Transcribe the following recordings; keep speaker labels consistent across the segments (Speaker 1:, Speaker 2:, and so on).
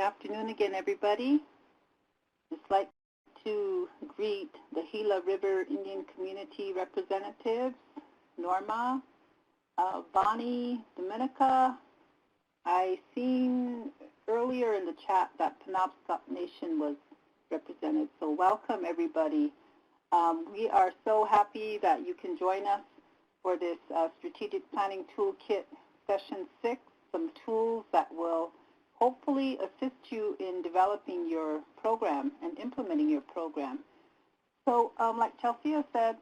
Speaker 1: afternoon again, everybody. Just like to greet the Gila River Indian Community representatives, Norma, Bonnie, Dominica. I seen earlier in the chat that Penobscot Nation was represented, so welcome everybody. We are so happy that you can join us for this Strategic Planning Toolkit Session 6, some tools that will hopefully assist you in developing your program and implementing your program. So like Chelsea said,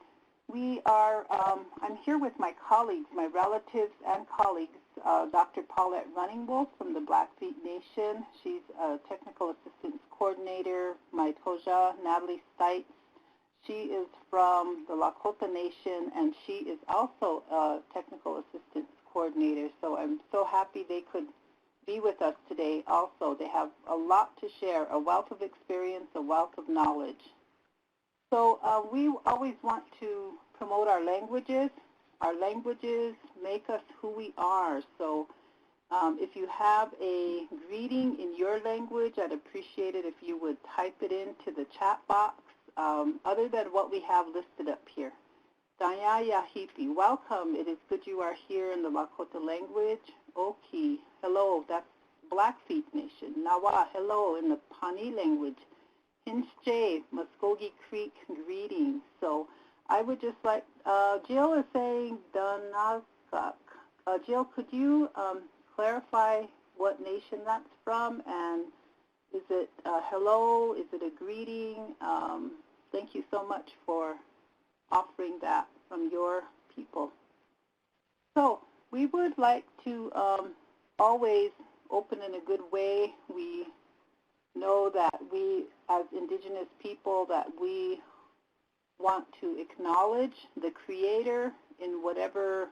Speaker 1: I'm here with my colleagues, my relatives and colleagues, Dr. Paulette Runningwolf from the Blackfeet Nation. She's a Technical Assistance Coordinator. My Toja, Natalie Stites. She is from the Lakota Nation, and she is also a Technical Assistance Coordinator. So I'm so happy they could be with us today also. They have a lot to share, a wealth of experience, a wealth of knowledge. So we always want to promote our languages. Our languages make us who we are. So if you have a greeting in your language, I'd appreciate it if you would type it into the chat box, other than what we have listed up here. Danya Yahipi, welcome. It is good you are here in the Lakota language. Oki, hello, that's Blackfeet Nation. Nawa, hello, in the Pawnee language. Hinche, Muskogee Creek, greetings. So I would just like, Jill is saying Danakak. Jill, could you clarify what nation that's from, and is it hello, is it a greeting? Thank you so much for offering that from your people. So we would like to always open in a good way. We know that we, as Indigenous people, that we want to acknowledge the Creator in whatever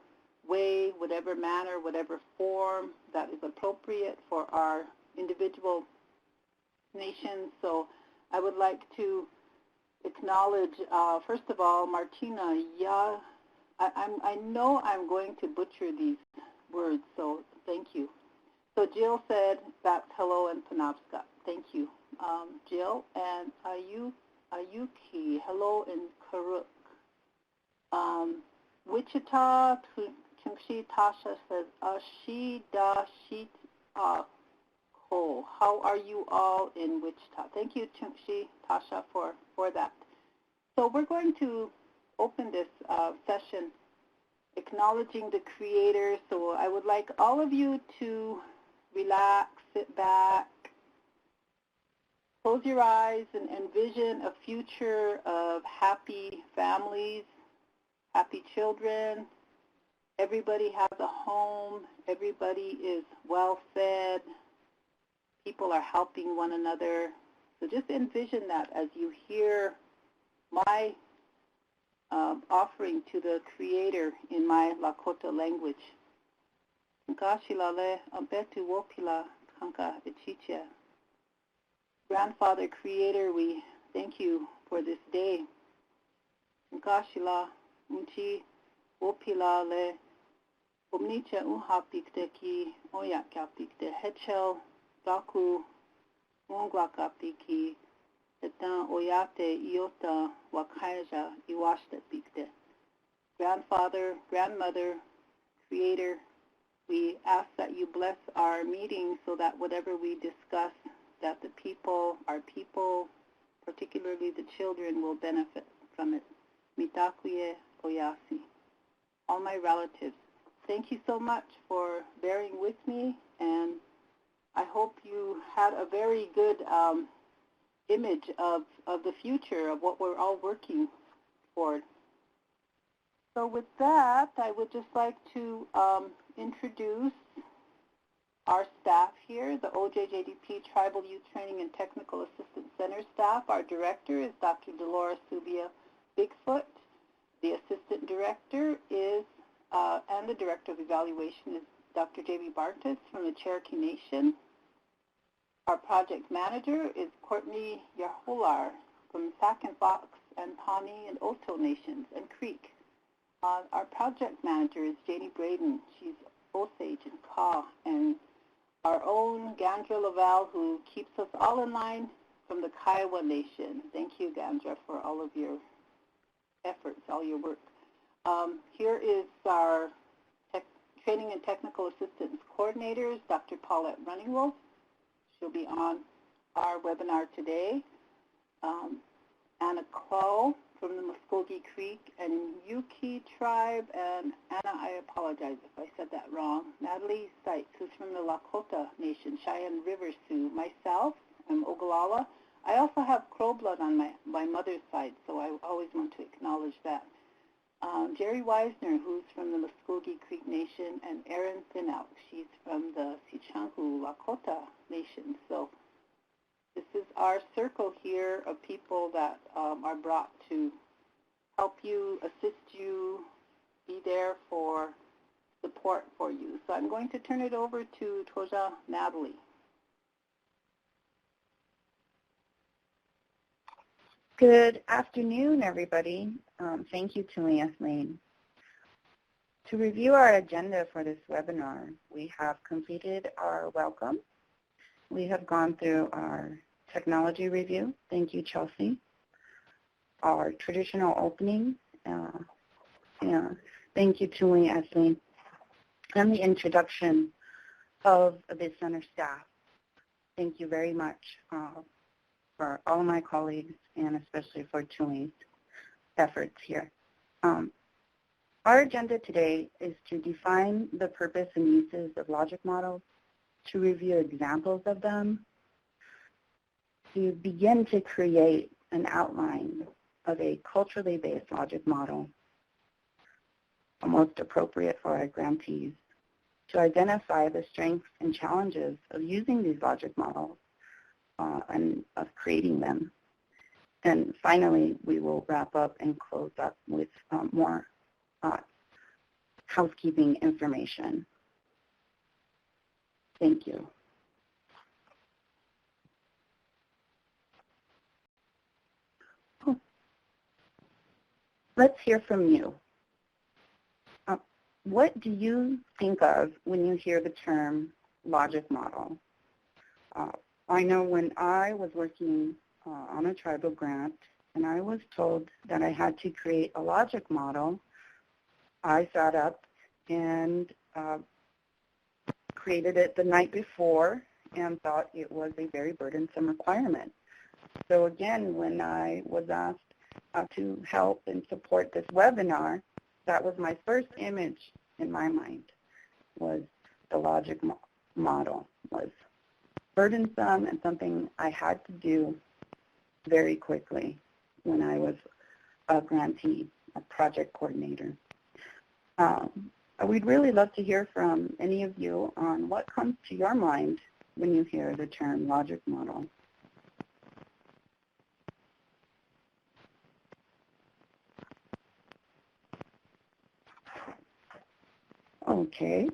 Speaker 1: way, whatever manner, whatever form that is appropriate for our individual nations. So I would like to acknowledge, first of all, Martina. I know I'm going to butcher these words, so thank you. So Jill said that's hello in Penobscot. Thank you, Jill. And Ayuki, hello in Karuk. Wichita, Chungshi Tasha says, Ashida Shit Ko. How are you all in Wichita? Thank you, Chungshi Tasha, for that. So we're going to open this session acknowledging the Creator. So I would like all of you to relax, sit back, close your eyes, and envision a future of happy families, happy children. Everybody has a home. Everybody is well fed. People are helping one another. So just envision that as you hear my offering to the Creator in my Lakota language. Grandfather Creator, we thank you for this day. Nkashila unchi wopila le omnicha unhapikte ki oyakapikte hechel daku ungwakapiki etan oyate iota wakaja iwashta pikte. Grandfather, grandmother, Creator, we ask that you bless our meeting so that whatever we discuss, that the people, our people, particularly the children, will benefit from it. Mitakuye Oyasi. All my relatives, thank you so much for bearing with me, and I hope you had a very good image of the future, of what we're all working toward. So with that, I would just like to introduce our staff here, the OJJDP Tribal Youth Training and Technical Assistance Center staff. Our director is Dr. Dolores Subia Bigfoot. The assistant director is, and the director of evaluation is Dr. J.B. Bartas from the Cherokee Nation. Our project manager is Courtney Yahular from Sac and Fox and Pawnee and Oto Nations and Creek. Our project manager is Janie Braden. She's Osage and Kaw. And our own Gandra Laval, who keeps us all in line from the Kiowa Nation. Thank you, Gandra, for all of your efforts, all your work. Here is our Training and Technical Assistance Coordinators, Dr. Paulette Runningwolf. She'll be on our webinar today. Anna Clow from the Muskogee Creek and Yuki Tribe, and Anna, I apologize if I said that wrong. Natalie Seitz, who's from the Lakota Nation, Cheyenne River Sioux. Myself, I'm Ogallala. I also have Crow blood on my mother's side, so I always want to acknowledge that. Jerry Weisner, who's from the Muskogee Creek Nation, and Erin Thinnout, she's from the Sicangu Lakota Nation. So this is our circle here of people that are brought to help you, assist you, be there for support for you. So I'm going to turn it over to Toja Natalie.
Speaker 2: Good afternoon, everybody. Thank you, Tuli Ethelene. To review our agenda for this webinar, we have completed our welcome. We have gone through our technology review. Thank you, Chelsea. Our traditional opening. Thank you, Tuli Ethelene. And the introduction of the center staff. Thank you very much for all of my colleagues and especially for Tuli's efforts here. Our agenda today is to define the purpose and uses of logic models, to review examples of them, to begin to create an outline of a culturally based logic model, most appropriate for our grantees, to identify the strengths and challenges of using these logic models and of creating them. And finally, we will wrap up and close up with more housekeeping information. Thank you. Let's hear from you. What do you think of when you hear the term logic model? I know when I was working on a tribal grant and I was told that I had to create a logic model, I sat up and created it the night before and thought it was a very burdensome requirement. So again, when I was asked to help and support this webinar, that was my first image in my mind, was the logic model, was burdensome and something I had to do very quickly when I was a grantee, a project coordinator. We'd really love to hear from any of you on what comes to your mind when you hear the term logic model. Okay.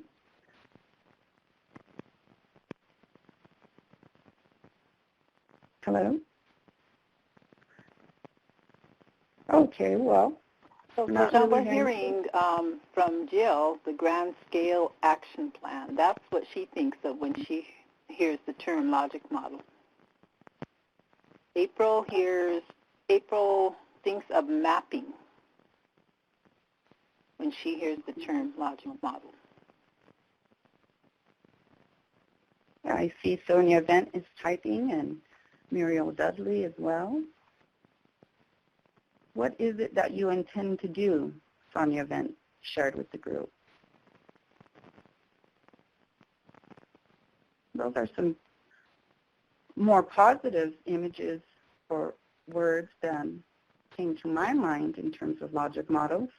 Speaker 2: Hello? Okay, well.
Speaker 1: So we're hearing from Jill, the Grand Scale Action Plan. That's what she thinks of when she hears the term logic model. April thinks of mapping when she hears the term logic model.
Speaker 2: I see Sonia Vent is typing and Muriel Dudley as well. What is it that you intend to do, Sonia Vent shared with the group? Those are some more positive images or words than came to my mind in terms of logic models.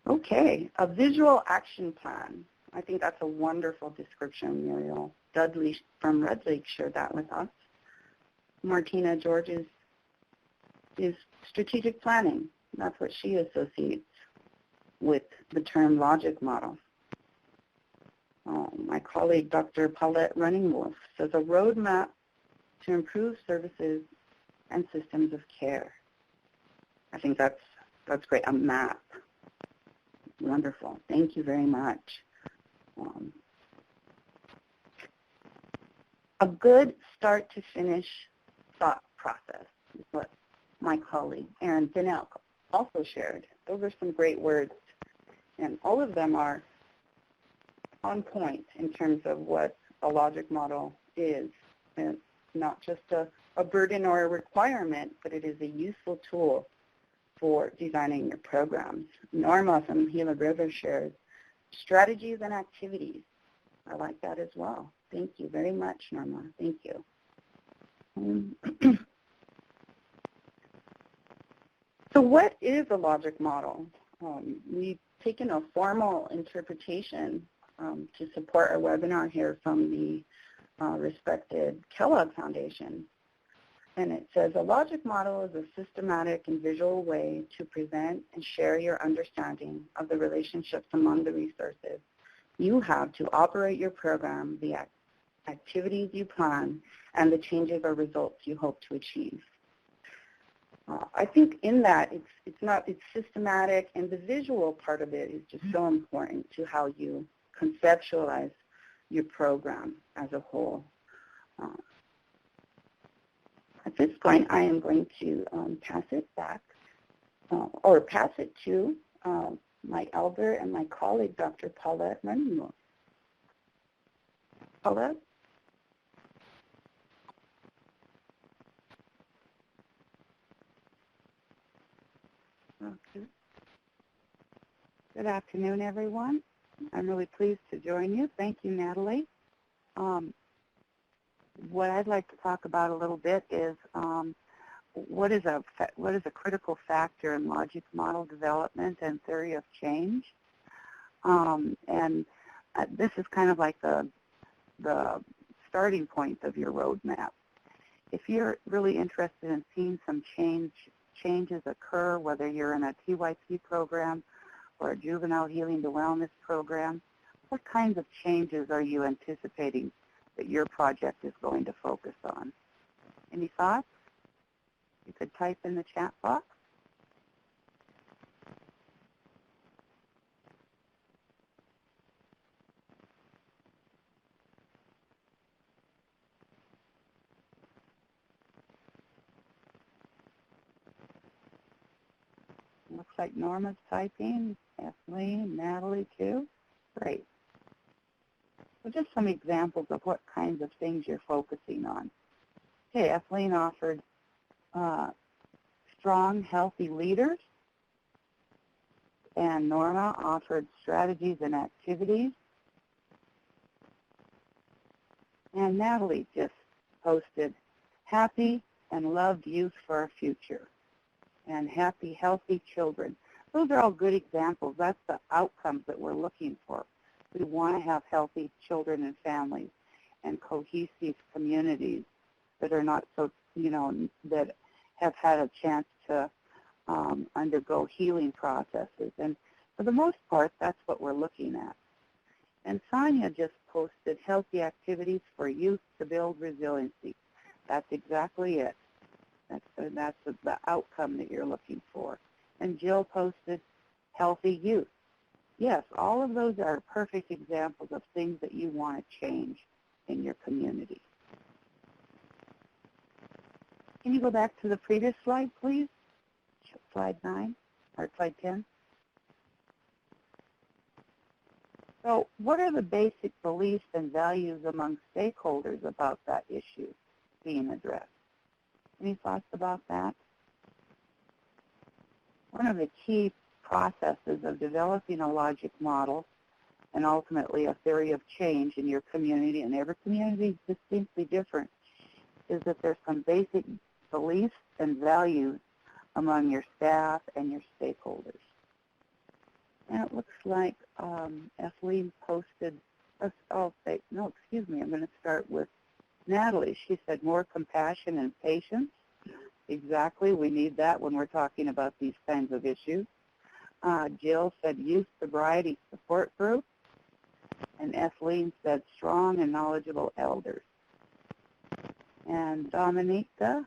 Speaker 2: Okay, a visual action plan. I think that's a wonderful description. Muriel Dudley from Red Lake shared that with us. Martina George's is strategic planning. That's what she associates with the term logic model. My colleague, Dr. Paulette Runningwolf, says a roadmap to improve services and systems of care. I think that's great, a map. Wonderful. Thank you very much. A good start-to-finish thought process is what my colleague Erin Finnell also shared. Those are some great words, and all of them are on point in terms of what a logic model is. It's not just a burden or a requirement, but it is a useful tool for designing your programs. Norma from Gila River shares strategies and activities. I like that as well. Thank you very much, Norma. Thank you. So what is a logic model? We've taken a formal interpretation to support our webinar here from the respected Kellogg Foundation. And it says, a logic model is a systematic and visual way to present and share your understanding of the relationships among the resources you have to operate your program, the activities you plan, and the changes or results you hope to achieve. I think in that it's systematic, and the visual part of it is just so important to how you conceptualize your program as a whole. At this point, I am going to pass it back, or pass it to my elder and my colleague, Dr. Paulette Manuel. Paulette? Okay. Good afternoon, everyone. I'm really pleased to join you. Thank you, Natalie. What I'd like to talk about a little bit is what is a critical factor in logic model development and theory of change. This is kind of like the starting point of your roadmap. If you're really interested in seeing some changes occur, whether you're in a TYP program or a juvenile healing to wellness program, what kinds of changes are you anticipating that your project is going to focus on? Any thoughts? You could type in the chat box. Looks like Norma's typing, Kathleen, Natalie too. Great. So just some examples of what kinds of things you're focusing on. Okay, Kathleen offered strong, healthy leaders, and Norma offered strategies and activities. And Natalie just posted happy and loved youth for our future, and happy, healthy children. Those are all good examples. That's the outcomes that we're looking for. We want to have healthy children and families and cohesive communities that are not so, that have had a chance to undergo healing processes. And for the most part, that's what we're looking at. And Sonia just posted healthy activities for youth to build resiliency. That's exactly it. That's the outcome that you're looking for. And Jill posted healthy youth. Yes, all of those are perfect examples of things that you want to change in your community. Can you go back to the previous slide, please? Slide 9, or slide 10. So what are the basic beliefs and values among stakeholders about that issue being addressed? Any thoughts about that? One of the key processes of developing a logic model and ultimately a theory of change in your community, and every community is distinctly different, is that there's some basic beliefs and values among your staff and your stakeholders. And it looks like Kathleen posted, I'll say, no, excuse me, I'm going to start with Natalie. She said more compassion and patience. Exactly, we need that when we're talking about these kinds of issues. Jill said youth sobriety support group. And Kathleen said strong and knowledgeable elders. And Dominica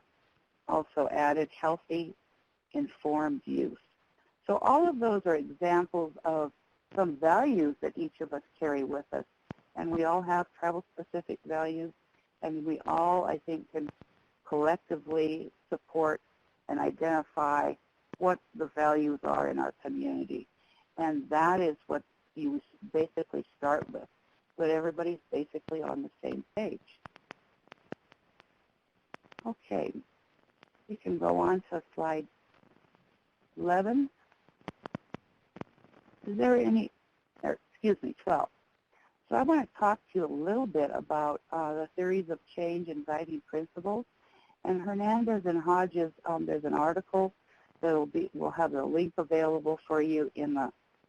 Speaker 2: also added healthy, informed youth. So all of those are examples of some values that each of us carry with us. And we all have tribal-specific values, and we all, I think, can collectively support and identify what the values are in our community. And that is what you basically start with, but everybody's basically on the same page. Okay, we can go on to slide 11. Is there any, or excuse me, 12. So I want to talk to you a little bit about the theories of change and guiding principles. And Hernandez and Hodges, there's an article that we'll have the link available for you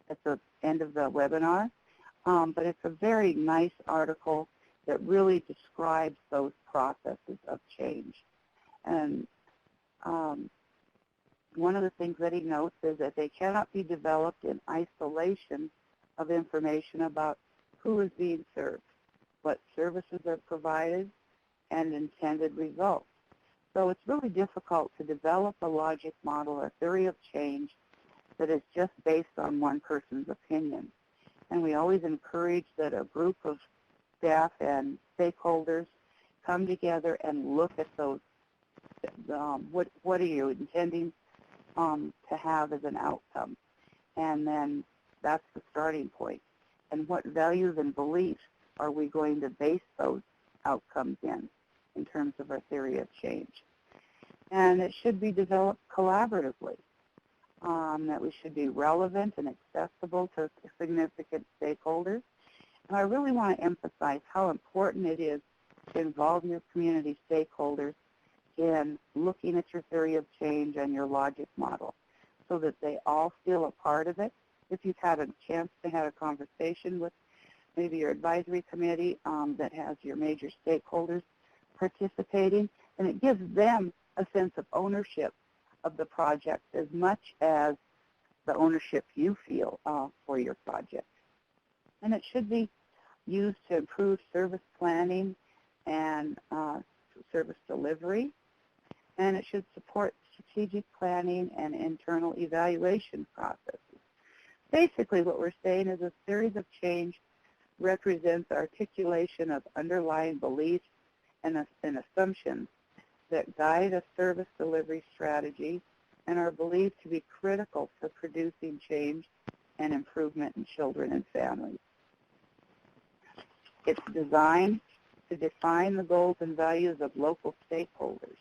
Speaker 2: at the end of the webinar. But it's a very nice article that really describes those processes of change. And one of the things that he notes is that they cannot be developed in isolation of information about who is being served, what services are provided, and intended results. So it's really difficult to develop a logic model or theory of change that is just based on one person's opinion. And we always encourage that a group of staff and stakeholders come together and look at those, what are you intending to have as an outcome. And then that's the starting point. And what values and beliefs are we going to base those outcomes in terms of our theory of change. And it should be developed collaboratively, that we should be relevant and accessible to significant stakeholders. And I really want to emphasize how important it is to involve your community stakeholders in looking at your theory of change and your logic model so that they all feel a part of it. If you've had a chance to have a conversation with maybe your advisory committee that has your major stakeholders participating, and it gives them a sense of ownership of the project as much as the ownership you feel for your project. And it should be used to improve service planning and service delivery, and it should support strategic planning and internal evaluation processes. Basically, what we're saying is a series of change represents articulation of underlying beliefs and assumptions that guide a service delivery strategy and are believed to be critical for producing change and improvement in children and families. It's designed to define the goals and values of local stakeholders.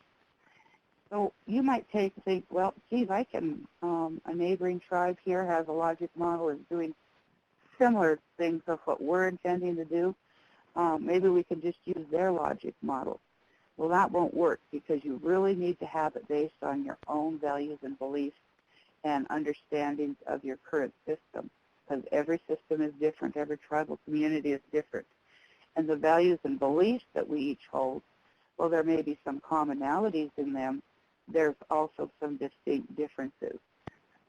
Speaker 2: So you might think, well, geez, I can, a neighboring tribe here has a logic model, is doing similar things of what we're intending to do. Maybe we can just use their logic model. Well, that won't work because you really need to have it based on your own values and beliefs and understandings of your current system, because every system is different, every tribal community is different. And the values and beliefs that we each hold, well, there may be some commonalities in them. There's also some distinct differences.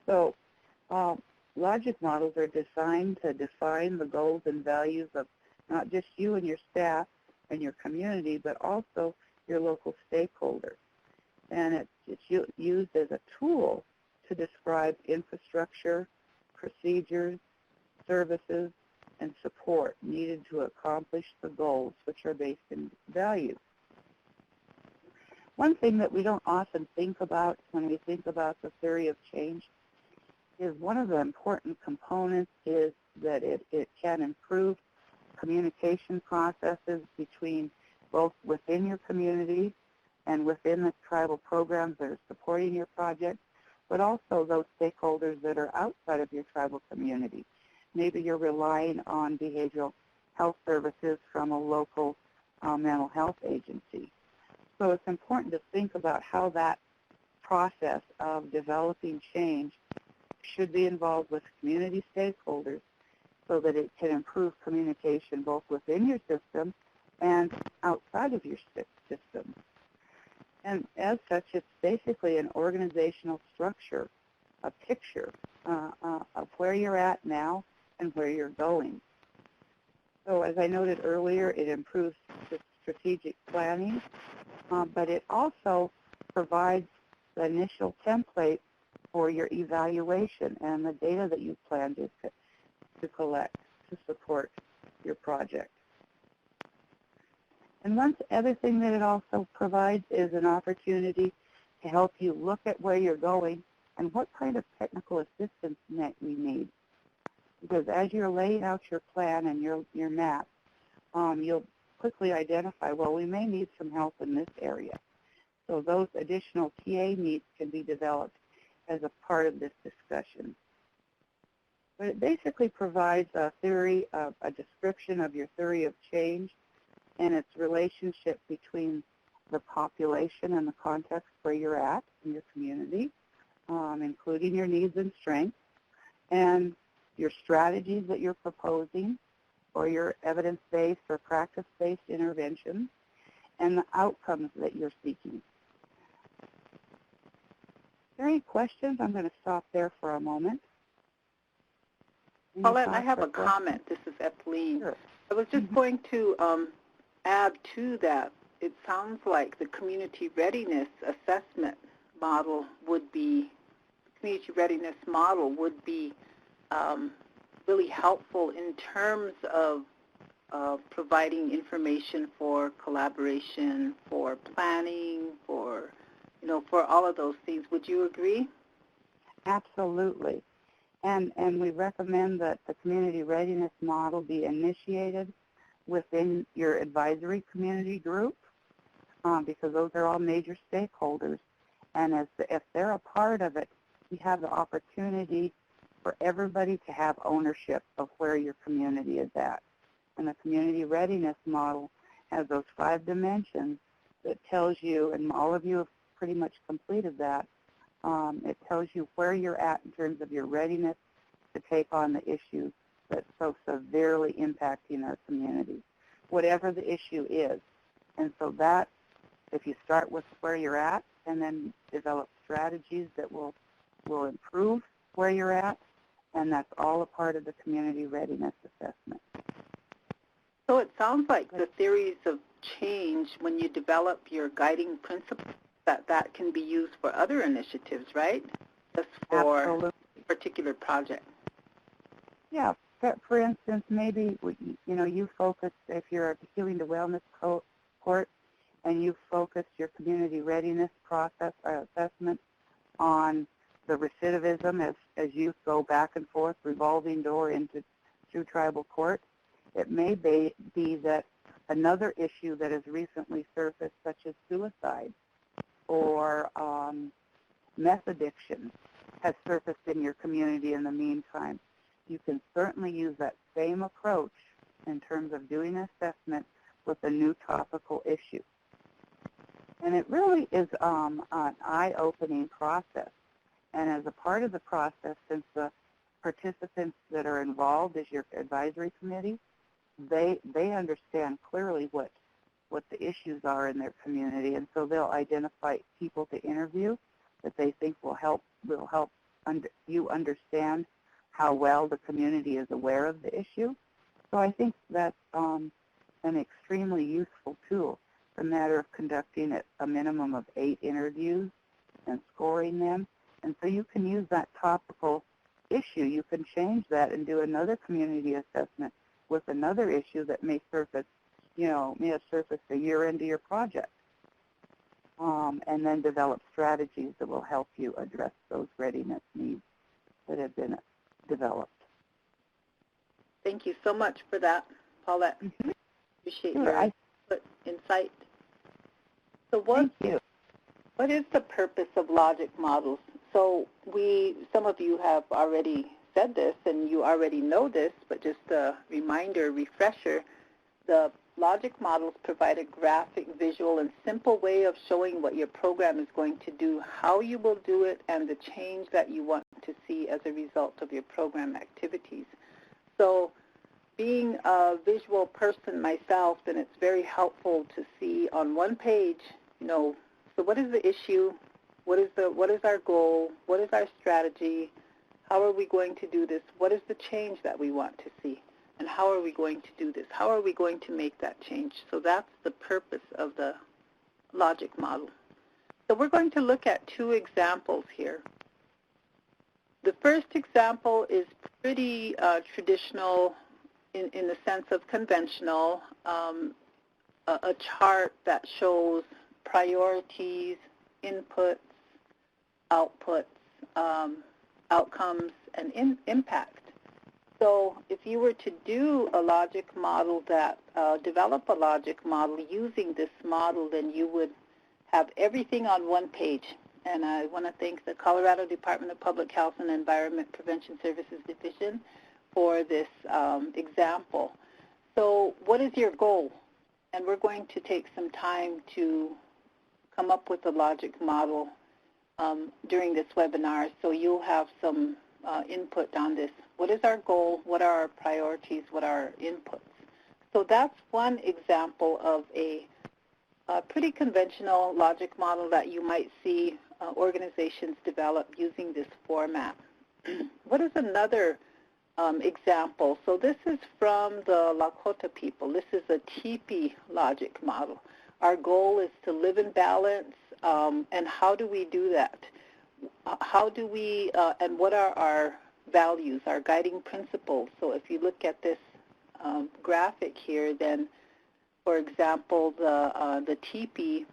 Speaker 2: So logic models are designed to define the goals and values of not just you and your staff and your community, but also your local stakeholders. And it's used as a tool to describe infrastructure, procedures, services, and support needed to accomplish the goals, which are based in values. One thing that we don't often think about when we think about the theory of change is one of the important components is that it can improve communication processes between both within your community and within the tribal programs that are supporting your project, but also those stakeholders that are outside of your tribal community. Maybe you're relying on behavioral health services from a local mental health agency. So it's important to think about how that process of developing change should be involved with community stakeholders so that it can improve communication both within your system and outside of your system. And as such, it's basically an organizational structure, a picture of where you're at now and where you're going. So as I noted earlier, it improves strategic planning, but it also provides the initial template for your evaluation and the data that you plan to collect to support your project. And one other thing that it also provides is an opportunity to help you look at where you're going and what kind of technical assistance we need. Because as you're laying out your plan and your map, you'll quickly identify, well, we may need some help in this area. So those additional TA needs can be developed as a part of this discussion. But it basically provides a description of your theory of change and its relationship between the population and the context where you're at in your community, including your needs and strengths, and your strategies that you're proposing, or your evidence-based or practice-based interventions, and the outcomes that you're seeking. Are there any questions? I'm going to stop there for a moment.
Speaker 1: Paulette, I have a comment. This is Epeline.
Speaker 2: Sure.
Speaker 1: I was just going to add to that. It sounds like the community readiness assessment model would be, really helpful in terms of providing information for collaboration, for planning, for all of those things. Would you agree?
Speaker 2: Absolutely. And we recommend that the community readiness model be initiated within your advisory community group, because those are all major stakeholders. And if they're a part of it, you have the opportunity for everybody to have ownership of where your community is at. And the community readiness model has those 5 dimensions that tells you, and all of you have pretty much completed that, it tells you where you're at in terms of your readiness to take on the issues that's so severely impacting our community, whatever the issue is. And so that, if you start with where you're at and then develop strategies that will improve where you're at, and that's all a part of the community readiness assessment.
Speaker 1: So it sounds like the theories of change, when you develop your guiding principles, that can be used for other initiatives, right? Just for
Speaker 2: Absolutely.
Speaker 1: a particular project.
Speaker 2: Yeah. For instance, maybe you focus, if you're a healing to wellness court, and you focus your community readiness process or assessment on the recidivism as youth go back and forth, revolving door through tribal court. It may be that another issue that has recently surfaced, such as suicide or meth addiction, has surfaced in your community in the meantime. You can certainly use that same approach in terms of doing assessment with a new topical issue. And it really is an eye-opening process. And as a part of the process, since the participants that are involved as your advisory committee, they understand clearly what the issues are in their community, and so they'll identify people to interview that they think will help you understand how well the community is aware of the issue. So I think that's an extremely useful tool. It's a matter of conducting a minimum of 8 interviews and scoring them. And so you can use that topical issue. You can change that and do another community assessment with another issue that may surface, may have surfaced a year into your project. And then develop strategies that will help you address those readiness needs that have been developed.
Speaker 1: Thank you so much for that, Paulette.
Speaker 2: Mm-hmm.
Speaker 1: Appreciate
Speaker 2: Sure,
Speaker 1: your insight. So what is the purpose of logic models? So some of you have already said this and you already know this, but just a reminder, refresher, the logic models provide a graphic, visual, and simple way of showing what your program is going to do, how you will do it, and the change that you want to see as a result of your program activities. So being a visual person myself, then it's very helpful to see on one page, so what is the issue, what is our goal, what is our strategy, how are we going to do this, what is the change that we want to see, and how are we going to do this, how are we going to make that change. So that's the purpose of the logic model. So we're going to look at 2 examples here. The first example is pretty traditional in the sense of conventional, a chart that shows priorities, inputs, outputs, outcomes, and impact. So if you were to do a logic model develop a logic model using this model, then you would have everything on one page. And I want to thank the Colorado Department of Public Health and Environment Prevention Services Division for this example. So what is your goal? And we're going to take some time to come up with a logic model during this webinar, so you'll have some input on this. What is our goal? What are our priorities? What are our inputs? So that's one example of a pretty conventional logic model that you might see organizations develop using this format. What is another example? So this is from the Lakota people. This is a teepee logic model. Our goal is to live in balance, and how do we do that? How do we, and what are our values, our guiding principles? So if you look at this graphic here, then, for example, the teepee,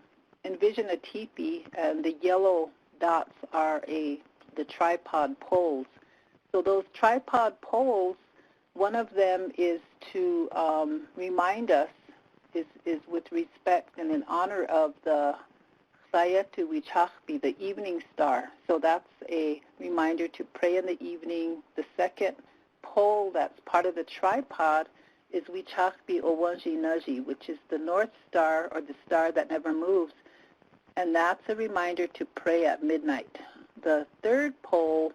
Speaker 1: envision a teepee, and the yellow dots are the tripod poles. So those tripod poles, one of them is to remind us, is with respect and in honor of the Sayetu Wichachpi, the evening star. So that's a reminder to pray in the evening. The second pole that's part of the tripod is Wichachpi Owanji Naji, which is the North Star, or the star that never moves. And that's a reminder to pray at midnight. The third pole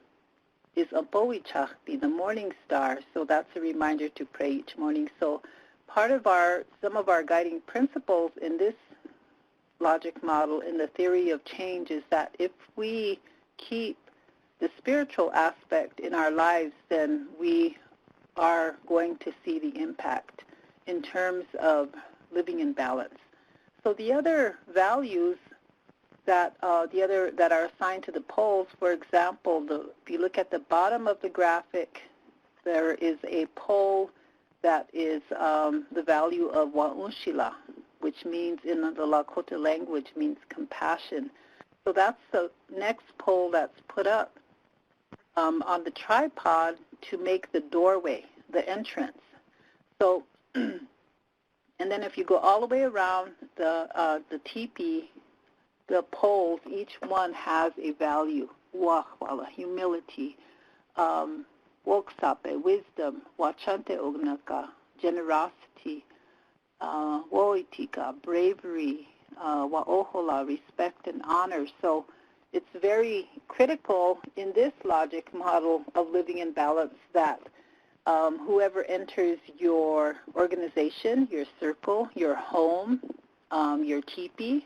Speaker 1: is Opowichachpi, the morning star. So that's a reminder to pray each morning. So part of some of our guiding principles in this logic model in the theory of change is that if we keep the spiritual aspect in our lives, then we are going to see the impact in terms of living in balance. So the other values that are assigned to the poles, for example, if you look at the bottom of the graphic, there is a pole that is the value of Wa'unshila, which means in the Lakota language means compassion. So that's the next pole that's put up on the tripod to make the doorway, the entrance. So, and then if you go all the way around the teepee, the poles, each one has a value. Wahwala, humility, woksape, wisdom, wachante ognaka, generosity, woitika, bravery, waohola, respect and honor. So it's very critical in this logic model of living in balance that whoever enters your organization, your circle, your home, your teepee,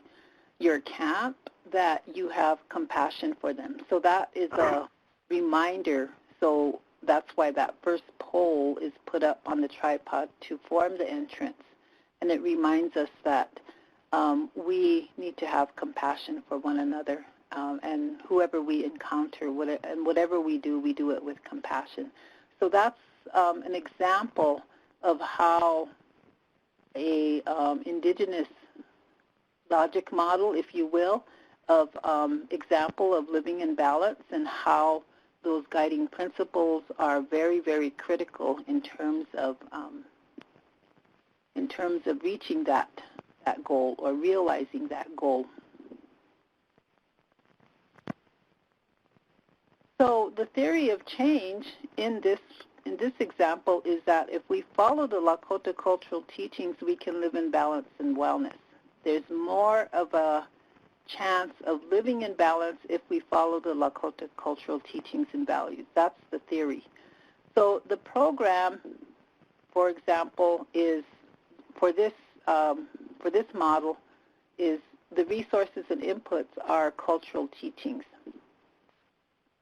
Speaker 1: your camp, that you have compassion for them. So that is a reminder. So that's why that first pole is put up on the tripod to form the entrance. And it reminds us that we need to have compassion for one another. And whoever we encounter, and whatever we do it with compassion. So that's an example of how a indigenous logic model, if you will, of example of living in balance, and how those guiding principles are very, very critical in terms of reaching that goal or realizing that goal. So the theory of change in this example is that if we follow the Lakota cultural teachings, we can live in balance and wellness. There's more of a chance of living in balance if we follow the Lakota cultural teachings and values. That's the theory. So the program, for example, is for this model is the resources and inputs are cultural teachings.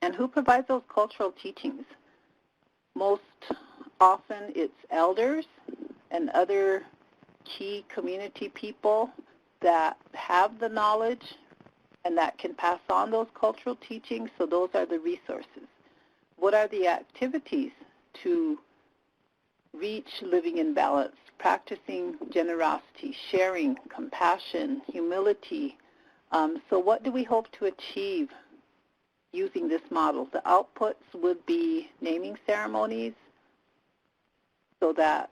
Speaker 1: And who provides those cultural teachings? Most often it's elders and other key community people that have the knowledge and that can pass on those cultural teachings, so those are the resources. what are the activities to reach living in balance, practicing generosity, sharing, compassion, humility. So what do we hope to achieve using this model? The outputs would be naming ceremonies so that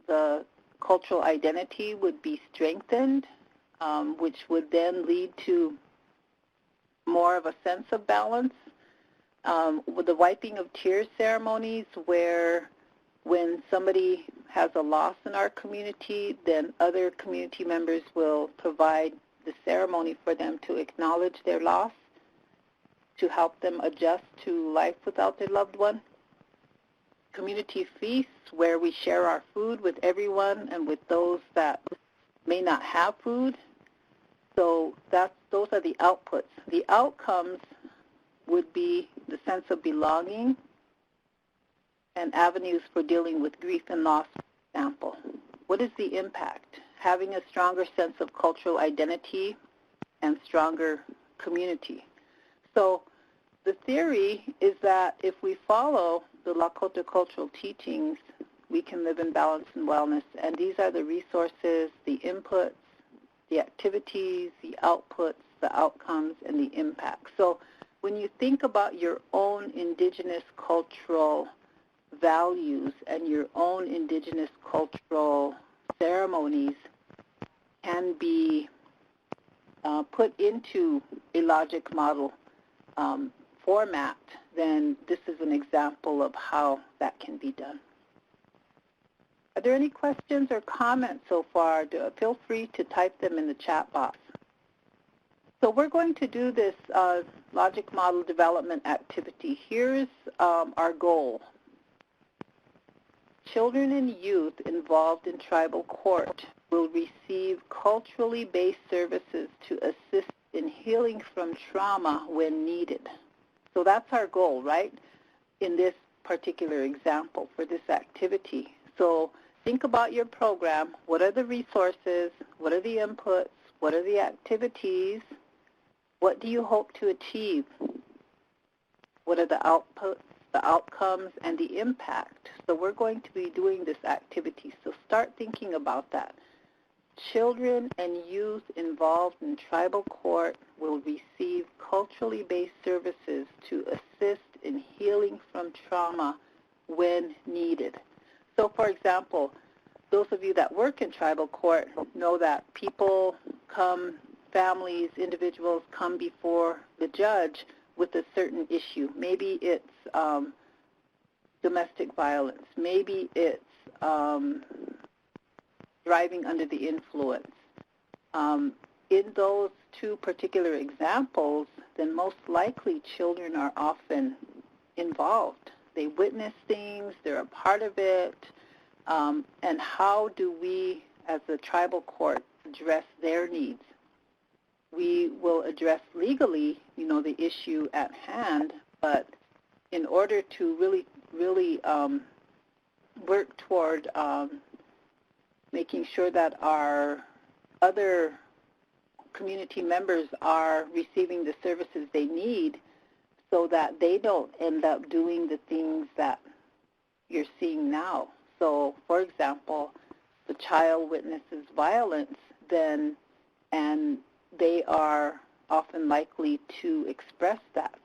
Speaker 1: the cultural identity would be strengthened, which would then lead to more of a sense of balance. With the wiping of tears ceremonies, where when somebody has a loss in our community, then other community members will provide the ceremony for them to acknowledge their loss, to help them adjust to life without their loved one. Community feasts, where we share our food with everyone and with those that may not have food. So those are the outputs. The outcomes would be the sense of belonging and avenues for dealing with grief and loss, for example. What is the impact? Having a stronger sense of cultural identity and stronger community. So the theory is that if we follow the Lakota cultural teachings, we can live in balance and wellness. And these are the resources, the inputs, the activities, the outputs, the outcomes, and the impact. So when you think about your own indigenous cultural values and your own indigenous cultural ceremonies can be put into a logic model format, then this is an example of how that can be done. Are there any questions or comments so far? Feel free to type them in the chat box. So we're going to do this logic model development activity. Here's our goal. Children and youth involved in tribal court will receive culturally based services to assist in healing from trauma when needed. So that's our goal, right, in this particular example for this activity. So think about your program. What are the resources? What are the inputs? What are the activities? What do you hope to achieve? What are the outputs, the outcomes, and the impact? So we're going to be doing this activity. So start thinking about that. Children and youth involved in tribal court will receive culturally based services to assist in healing from trauma when needed. So for example, those of you that work in tribal court know that people come, families, individuals come before the judge with a certain issue. Maybe it's domestic violence. Maybe it's driving under the influence. In those two particular examples, then most likely children are often involved. They witness things, they're a part of it, and how do we as a tribal court address their needs? We will address legally, the issue at hand, but in order to really work toward making sure that our other community members are receiving the services they need so that they don't end up doing the things that you're seeing now. So, for example, the child witnesses violence, then, and they are often likely to express that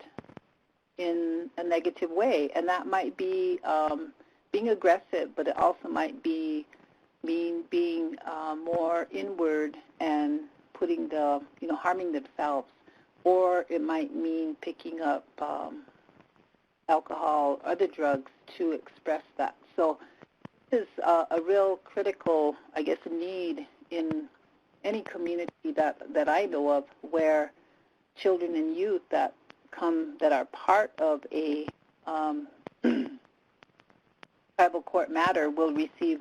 Speaker 1: in a negative way. And that might be being aggressive, but it also might be being more inward and putting harming themselves. Or it might mean picking up alcohol, other drugs to express that. So this is a real critical, need in any community that I know of, where children and youth that are part of a tribal court matter will receive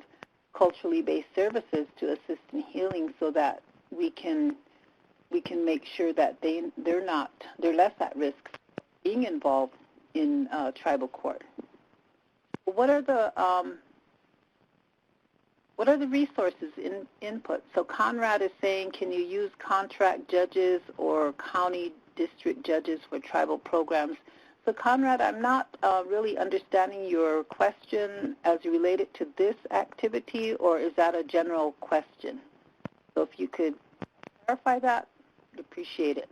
Speaker 1: culturally based services to assist in healing, so that we can make sure that they're less at risk of being involved in tribal court. What are the resources input? So Conrad is saying, can you use contract judges or county district judges for tribal programs? So Conrad, I'm not really understanding your question as related to this activity, or is that a general question? So if you could clarify that, I'd appreciate it.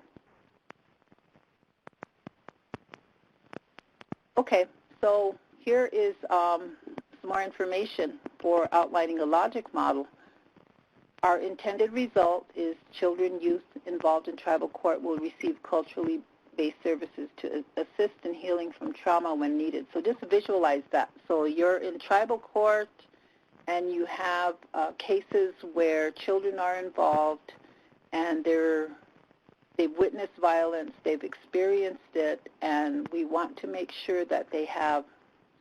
Speaker 1: Okay, so here is some more information for outlining a logic model. Our intended result is children, youth involved in tribal court will receive culturally based services to assist in healing from trauma when needed. So just visualize that. So you're in tribal court and you have cases where children are involved and they've witnessed violence, they've experienced it, and we want to make sure that they have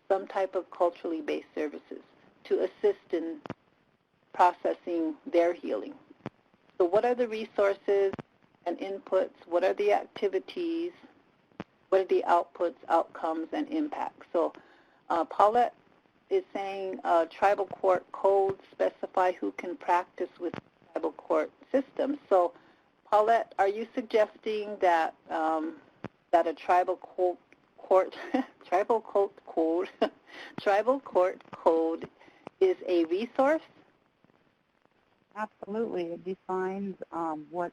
Speaker 1: some type of culturally based services to assist in processing their healing. So what are the resources and inputs? What are the activities? What are the outputs, outcomes, and impacts? So Paulette is saying tribal court codes specify who can practice with tribal court systems. So Paulette, are you suggesting that that a tribal court code is a resource?
Speaker 2: Absolutely. It defines what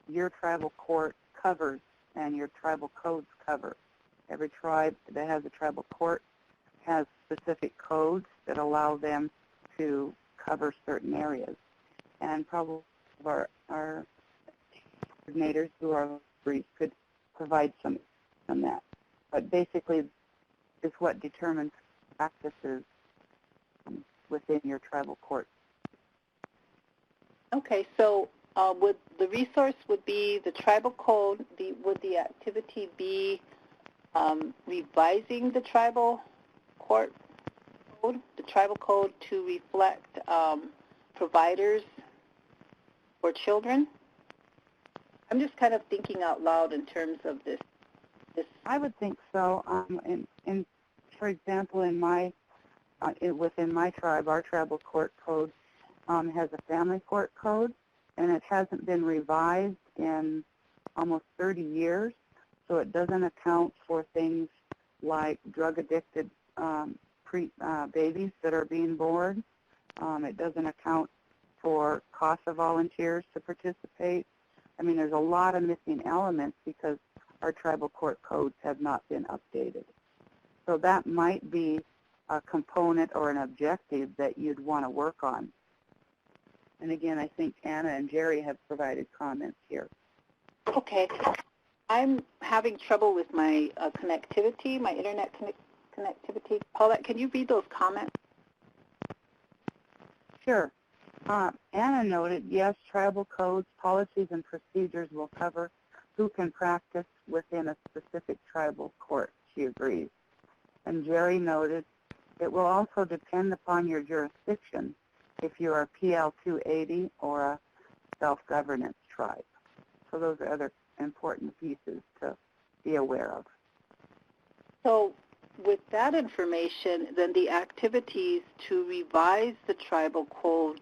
Speaker 2: your tribal court covers and your tribal codes cover. Every tribe that has a tribal court has specific codes that allow them to cover certain areas. And probably our coordinators who are brief could provide some on that. But basically, is what determines practices within your tribal court.
Speaker 1: Okay, so would the resource would be the tribal code? Would the activity be revising the tribal court code, the tribal code to reflect providers for children? I'm just kind of thinking out loud in terms of this.
Speaker 2: I would think so. For example, in my within my tribe, our tribal court code has a family court code, and it hasn't been revised in almost 30 years, so it doesn't account for things like drug-addicted babies that are being born. It doesn't account for cost of volunteers to participate. I mean, there's a lot of missing elements because our tribal court codes have not been updated. So that might be a component or an objective that you'd want to work on. And again, I think Anna and Jerry have provided comments here.
Speaker 1: Okay. I'm having trouble with my connectivity, my internet connectivity. Paulette, can you read those comments?
Speaker 2: Sure. Anna noted, yes, tribal codes, policies, and procedures will cover who can practice within a specific tribal court. She agrees. And Jerry noted, it will also depend upon your jurisdiction if you're a PL 280 or a self-governance tribe. So those are other important pieces to be aware of.
Speaker 1: So with that information, then the activities to revise the tribal code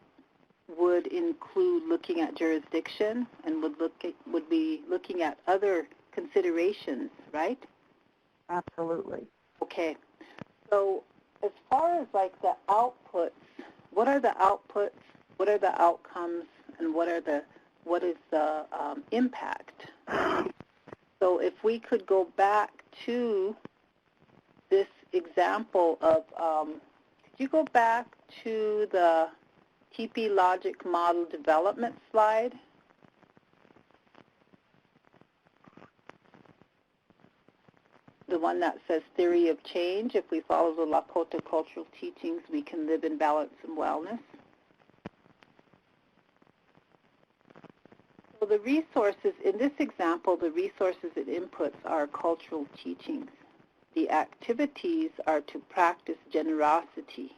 Speaker 1: would include looking at jurisdiction and would be looking at other considerations, right?
Speaker 2: Absolutely.
Speaker 1: Okay. So as far as like the outputs, what are the outputs, what are the outcomes, and what is the impact? So if we could go back to this example of, could you go back to the TP Logic Model Development slide? The one that says theory of change. If we follow the Lakota cultural teachings, we can live in balance and wellness. So the resources, in this example, the resources and inputs are cultural teachings. The activities are to practice generosity,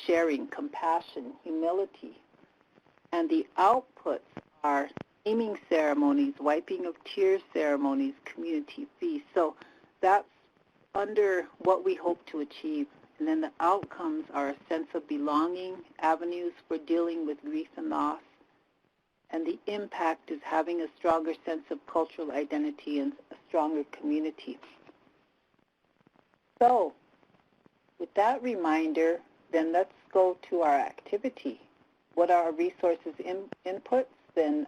Speaker 1: sharing, compassion, humility. And the outputs are naming ceremonies, wiping of tears ceremonies, community feasts. So that's under what we hope to achieve. And then the outcomes are a sense of belonging, avenues for dealing with grief and loss. And the impact is having a stronger sense of cultural identity and a stronger community. So with that reminder, then let's go to our activity. What are our resources inputs? Then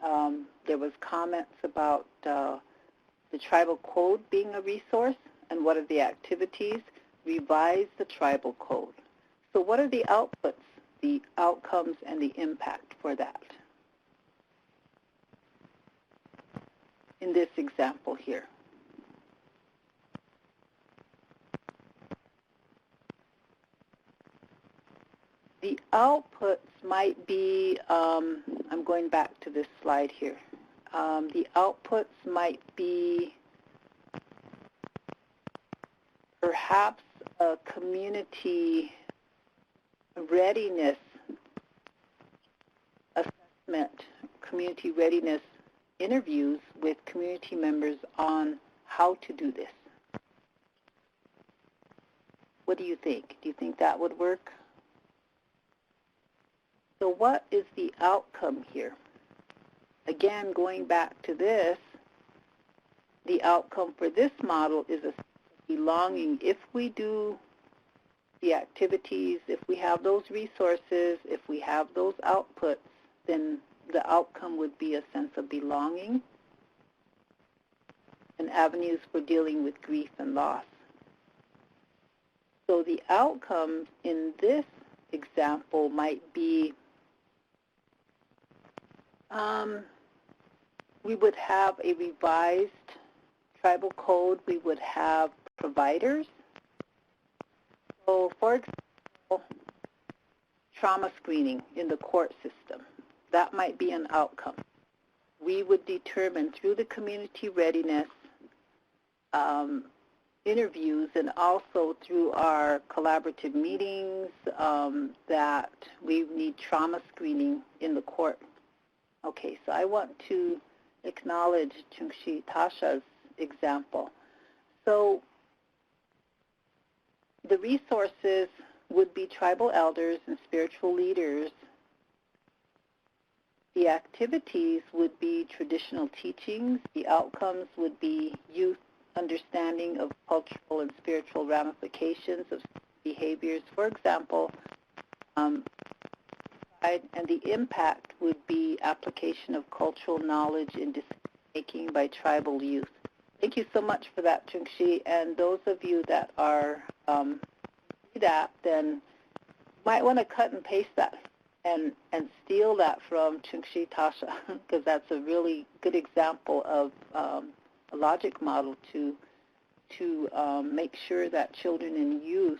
Speaker 1: there was comments about the tribal code being a resource, and what are the activities? Revise the tribal code. So what are the outputs, the outcomes, and the impact for that? In this example here. The outputs might be, I'm going back to this slide here. The outputs might be perhaps a community readiness assessment, community readiness interviews with community members on how to do this. What do you think? Do you think that would work? So what is the outcome here? Again, going back to this, the outcome for this model is a belonging. If we do the activities, if we have those resources, if we have those outputs, then the outcome would be a sense of belonging and avenues for dealing with grief and loss. So the outcome in this example might be we would have a revised tribal code. We would have providers. So, for example, trauma screening in the court system. That might be an outcome. We would determine through the community readiness interviews and also through our collaborative meetings that we need trauma screening in the court. Okay, so I want to acknowledge Chungshi Tasha's example. So the resources would be tribal elders and spiritual leaders. The activities would be traditional teachings. The outcomes would be youth understanding of cultural and spiritual ramifications of behaviors. For example, and the impact would be application of cultural knowledge in decision-making by tribal youth. Thank you so much for that, Chungshi. And those of you that are see that, then might want to cut and paste that and steal that from Chungshi Tasha, because that's a really good example of a logic model to make sure that children and youth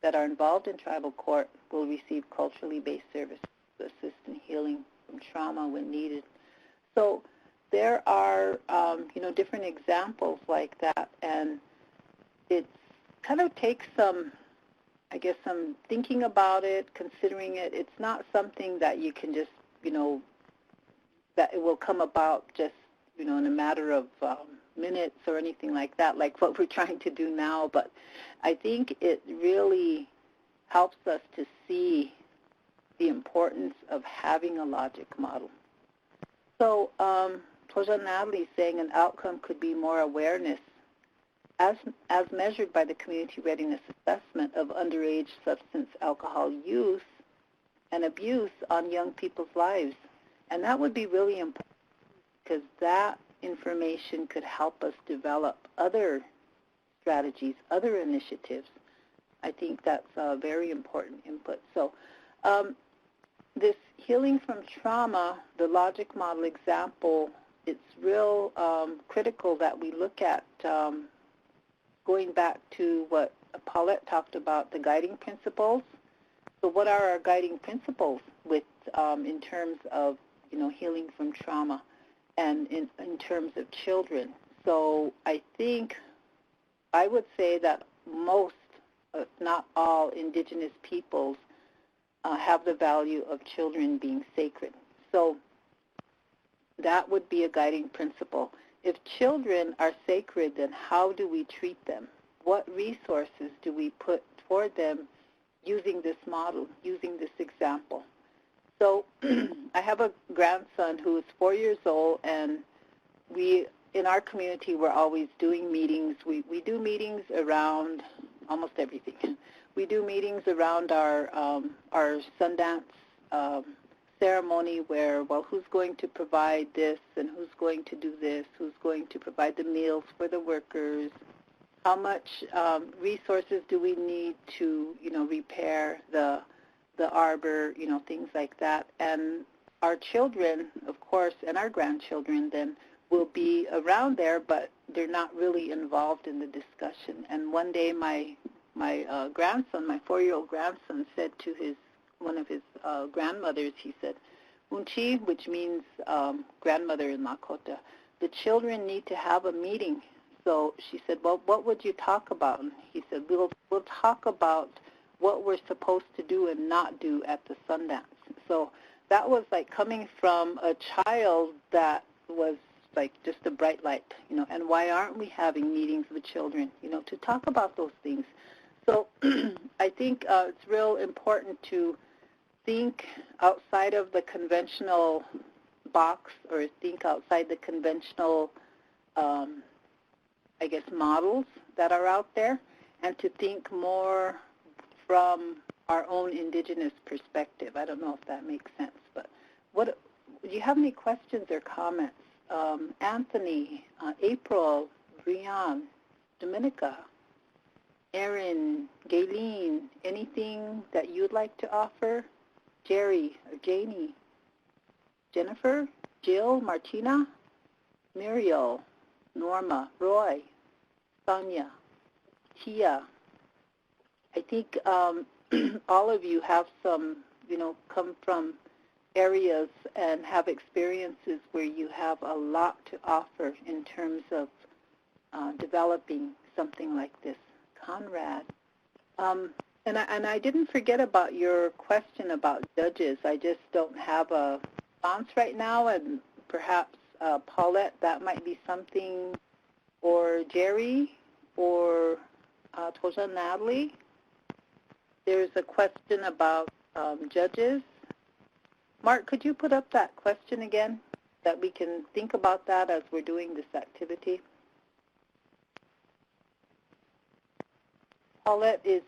Speaker 1: that are involved in tribal court will receive culturally based services to assist in healing from trauma when needed. So there are different examples like that, and it kind of takes some thinking about it, considering it. It's not something that you can just, that it will come about just, in a matter of minutes or anything like that, like what we're trying to do now. But I think it really helps us to see the importance of having a logic model. So Toja Natalie is saying an outcome could be more awareness as measured by the community readiness assessment of underage substance alcohol use and abuse on young people's lives. And that would be really important because that information could help us develop other strategies, other initiatives. I think that's a very important input. So this healing from trauma, the logic model example, it's real critical that we look at going back to what Paulette talked about, the guiding principles. So what are our guiding principles with in terms of healing from trauma and in terms of children? So I think I would say that most, if not all, Indigenous peoples have the value of children being sacred. So that would be a guiding principle. If children are sacred, then how do we treat them? What resources do we put toward them using this model, using this example? So I have a grandson who is 4 years old, and we, in our community, we're always doing meetings. We do meetings around almost everything. We do meetings around our Sundance ceremony where, well, who's going to provide this and who's going to do this, who's going to provide the meals for the workers, how much resources do we need to, repair the arbor, things like that. And our children, of course, and our grandchildren then will be around there, but they're not really involved in the discussion. And one day my grandson, my 4-year-old grandson, said to one of his grandmothers, he said, Unchi, which means grandmother in Lakota, the children need to have a meeting. So she said, well, what would you talk about? And he said, we'll talk about what we're supposed to do and not do at the Sundance. So that was like coming from a child that was like just a bright light, and why aren't we having meetings with children, to talk about those things? So I think it's real important to think outside of the conventional box, or think outside the conventional, models that are out there, and to think more from our own indigenous perspective. I don't know if that makes sense, but do you have any questions or comments? Anthony, April, Brian, Dominica, Erin, Gayleen, anything that you'd like to offer? Jerry or Janie, Jennifer, Jill, Martina, Muriel, Norma, Roy, Sonia, Tia. I think all of you have some, come from areas and have experiences where you have a lot to offer in terms of developing something like this. Conrad. And I didn't forget about your question about judges. I just don't have a response right now, and perhaps Paulette, that might be something, or Jerry, or Toja Natalie. There's a question about judges. Mark, could you put up that question again, that we can think about that as we're doing this activity? Paulette is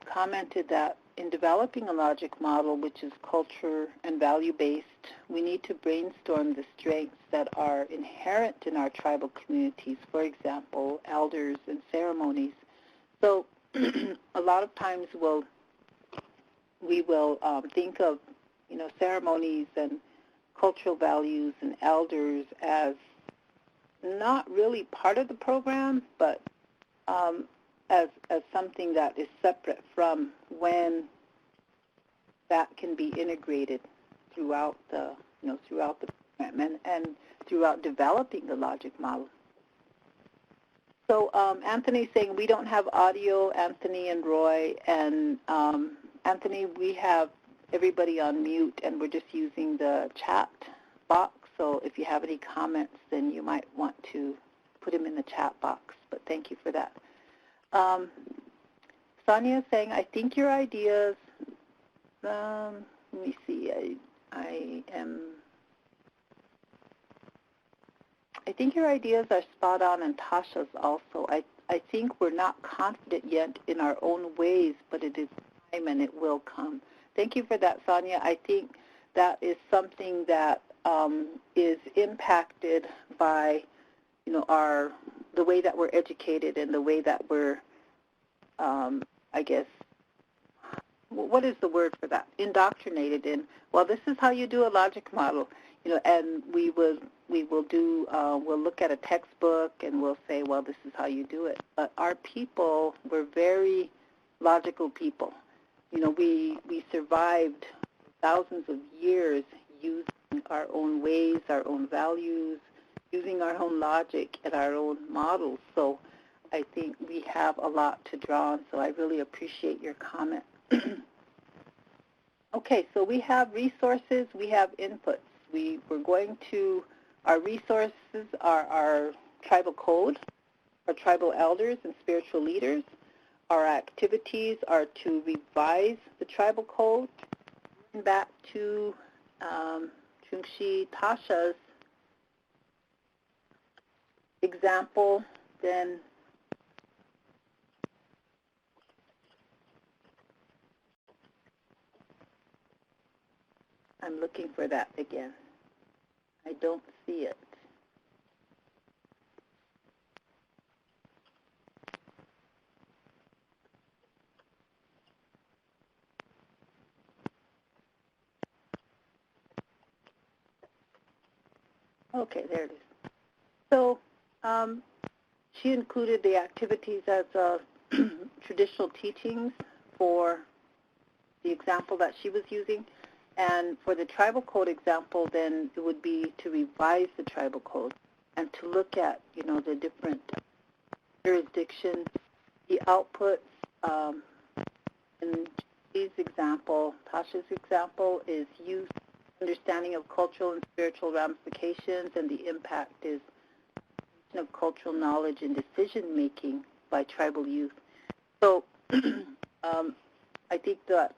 Speaker 1: commented that in developing a logic model, which is culture and value-based, we need to brainstorm the strengths that are inherent in our tribal communities, for example, elders and ceremonies. So a lot of times we will think of ceremonies and cultural values and elders as not really part of the program, but as something that is separate from when that can be integrated throughout the program and throughout developing the logic model. So Anthony's saying we don't have audio, Anthony and Roy, and Anthony, we have everybody on mute, and we're just using the chat box. So if you have any comments, then you might want to put them in the chat box. But thank you for that. Sonia is saying, I think your ideas, let me see, I think your ideas are spot on, and Tasha's also. I think we're not confident yet in our own ways, but it is time and it will come. Thank you for that, Sonia. I think that is something that is impacted by, the way that we're educated and the way that we're, what is the word for that? Indoctrinated in, well, this is how you do a logic model, and we will do, we'll look at a textbook and we'll say, well, this is how you do it. But our people were very logical people. We survived thousands of years using our own ways, our own values, using our own logic and our own models. So I think we have a lot to draw on, so I really appreciate your comment. Okay, so we have resources, we have inputs. We're going to, our resources are our tribal code, our tribal elders and spiritual leaders. Our activities are to revise the tribal code. Back to Chungshi Tasha's example, then I'm looking for that again. I don't see it. Okay, there it is. So she included the activities as traditional teachings for the example that she was using. And for the tribal code example, then it would be to revise the tribal code and to look at, the different jurisdictions, the outputs. In Tasha's example is youth understanding of cultural and spiritual ramifications, and the impact is of cultural knowledge and decision-making by tribal youth. So I think that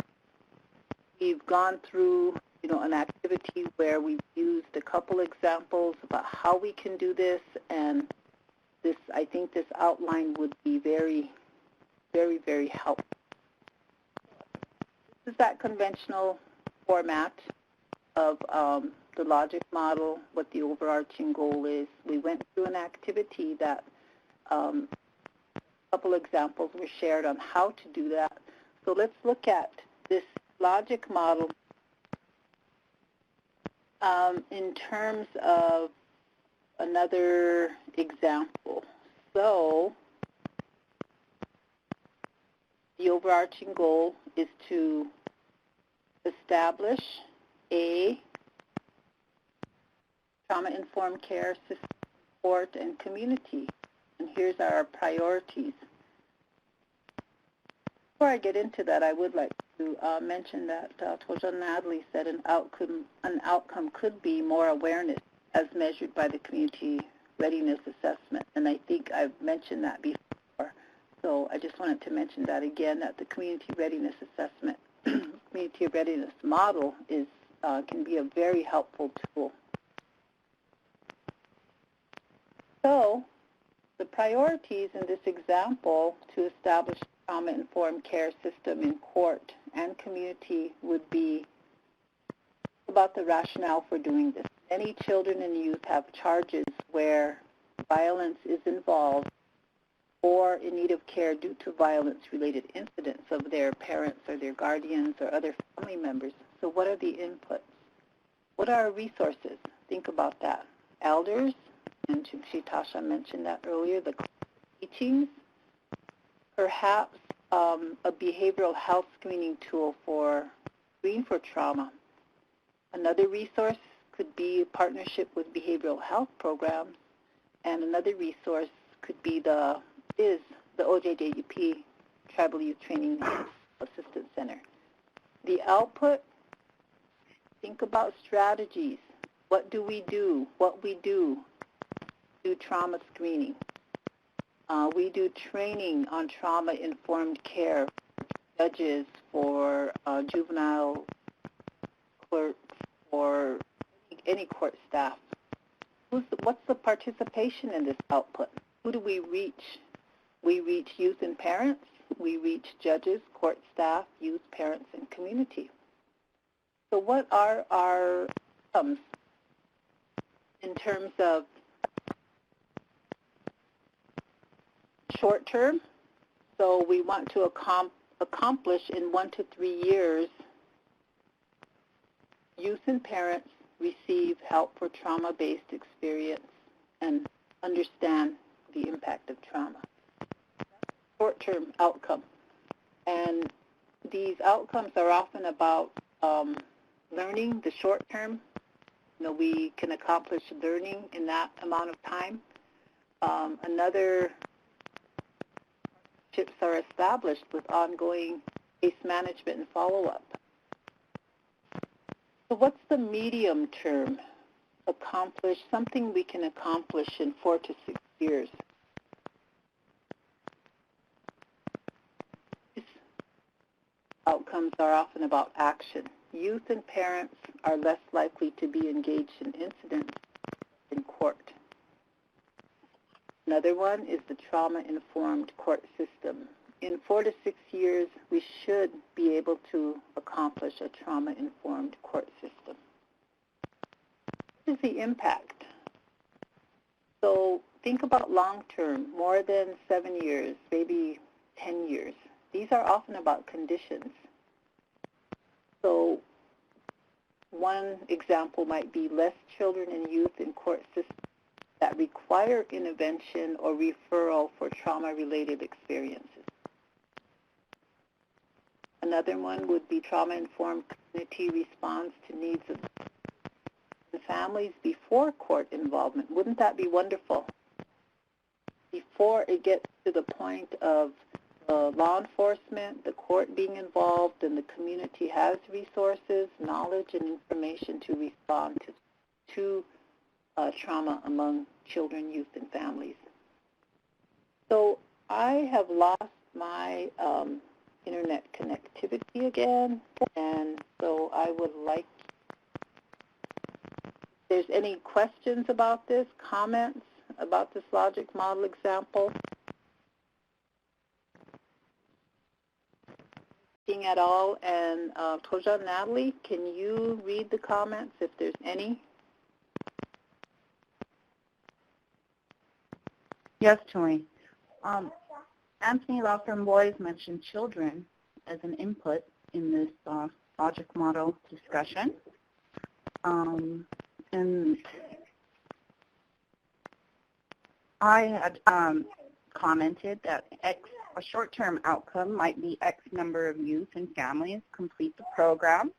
Speaker 1: we've gone through, an activity where we've used a couple examples about how we can do this, and I think this outline would be very, very, very helpful. This is that conventional format of the logic model, what the overarching goal is. We went through an activity that a couple examples were shared on how to do that. So let's look at this logic model in terms of another example. So the overarching goal is to establish a trauma-informed care system, support, and community. And here's our priorities. Before I get into that, I would like to mention that Toja Natalie said an outcome could be more awareness as measured by the community readiness assessment. And I think I've mentioned that before. So I just wanted to mention that again, that the community readiness assessment, community readiness model can be a very helpful tool. So the priorities in this example to establish a trauma-informed care system in court and community would be about the rationale for doing this. Many children and youth have charges where violence is involved or in need of care due to violence-related incidents of their parents or their guardians or other family members. So what are the inputs? What are our resources? Think about that. Elders, and Tasha mentioned that earlier, the teachings, perhaps a behavioral health screening tool for screen for trauma. Another resource could be a partnership with behavioral health programs, and another resource could be the OJJUP Tribal Youth Training Assistance Center. The output, think about strategies. What do we do? What we do trauma screening. We do training on trauma-informed care for judges, for juvenile clerks, for any court staff. What's the participation in this output? Who do we reach? We reach youth and parents. We reach judges, court staff, youth, parents, and community. So what are our outcomes in terms of short term? So we want to accomplish in 1 to 3 years, youth and parents receive help for trauma-based experience and understand the impact of trauma. Short-term outcome. And these outcomes are often about learning, the short term. We can accomplish learning in that amount of time. Another partnerships are established with ongoing case management and follow-up. So what's the medium term? Something we can accomplish in 4 to 6 years. These outcomes are often about action. Youth and parents are less likely to be engaged in incidents in court. Another one is the trauma-informed court system. in 4 to 6 years, we should be able to accomplish a trauma-informed court system. What is the impact? So think about long-term, more than 7 years, maybe 10 years. These are often about conditions. So one example might be less children and youth in court systems that require intervention or referral for trauma-related experiences. Another one would be trauma-informed community response to needs of the families before court involvement. Wouldn't that be wonderful? Before it gets to the point of law enforcement, the court being involved, and the community has resources, knowledge, and information to respond to trauma among children, youth, and families. So I have lost my internet connectivity again, and so I would like, if there's any questions about this, comments about this logic model example at all. And Toja, Natalie, can you read the comments if there's any?
Speaker 2: Yes, Tori. Anthony Law Firm Boys mentioned children as an input in this logic model discussion. And I had commented that a short-term outcome might be X number of youth and families complete the program.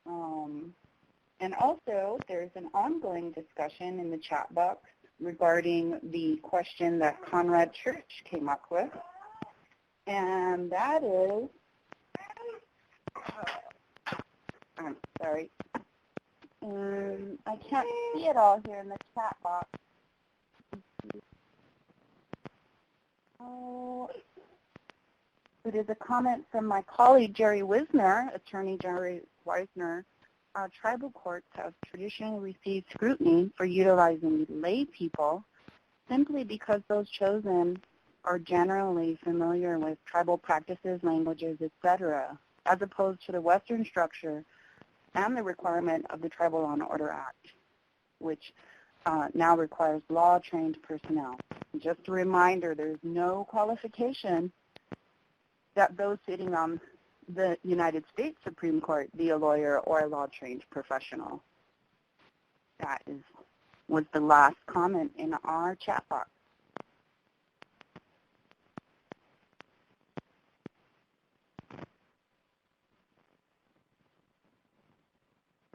Speaker 2: And also, there's an ongoing discussion in the chat box regarding the question that Conrad Church came up with, and that is, I'm sorry, I can't see it all here in the chat box. Oh, it is a comment from my colleague Jerry Wisner, Attorney Jerry Wisner. Tribal courts have traditionally received scrutiny for utilizing lay people simply because those chosen are generally familiar with tribal practices, languages, etc., as opposed to the Western structure and the requirement of the Tribal Law and Order Act, which now requires law-trained personnel. Just a reminder, there's no qualification that those sitting on the United States Supreme Court be a lawyer or a law-trained professional. That was the last comment in our chat box.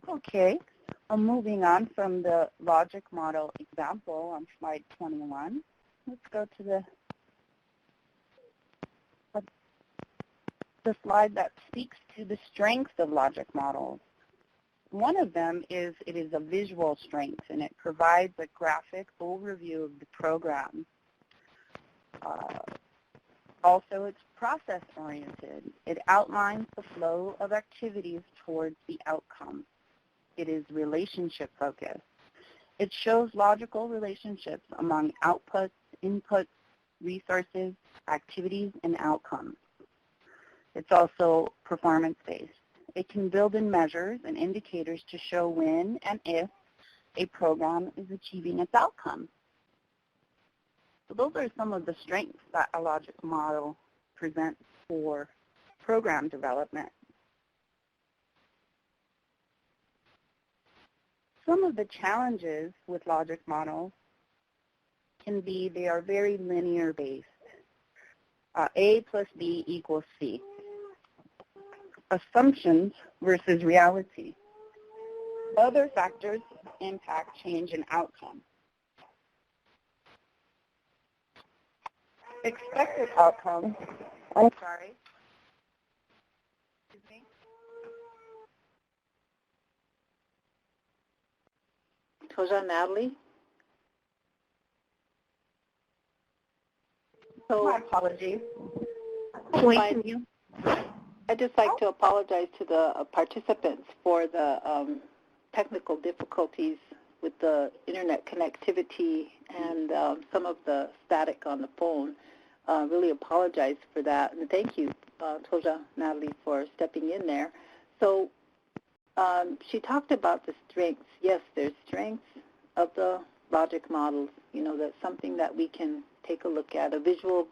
Speaker 2: Okay, I'm moving on from the logic model example on slide 21. Let's go to the slide that speaks to the strengths of logic models. One of them is it is a visual strength, and it provides a graphic overview of the program. Also, it's process-oriented. It outlines the flow of activities towards the outcome. It is relationship-focused. It shows logical relationships among outputs, inputs, resources, activities, and outcomes. It's also performance-based. It can build in measures and indicators to show when and if a program is achieving its outcome. So those are some of the strengths that a logic model presents for program development. Some of the challenges with logic models can be they are very linear based. A plus B equals C. Assumptions versus reality. Other factors impact change in outcome. Expected outcome. I'm sorry. Excuse me.
Speaker 1: Toja, Natalie? So,
Speaker 2: my apologies.
Speaker 1: I'd just like to apologize to the participants for the technical difficulties with the internet connectivity and some of the static on the phone. really apologize for that. And thank you, Toja Natalie, for stepping in there. So she talked about the strengths. Yes, there's strengths of the logic models. That's something that we can take a look at, a visual,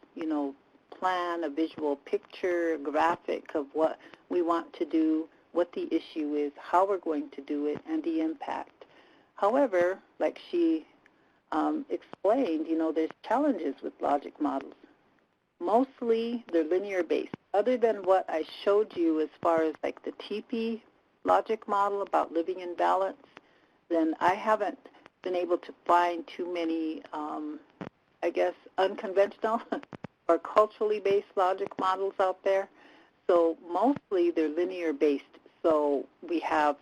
Speaker 1: plan, a visual picture, a graphic of what we want to do, what the issue is, how we're going to do it, and the impact. However, like she explained, there's challenges with logic models. Mostly they're linear based. Other than what I showed you as far as like the TP logic model about living in balance, then I haven't been able to find too many, I guess, unconventional or culturally based logic models out there. So mostly they're linear based. So we have,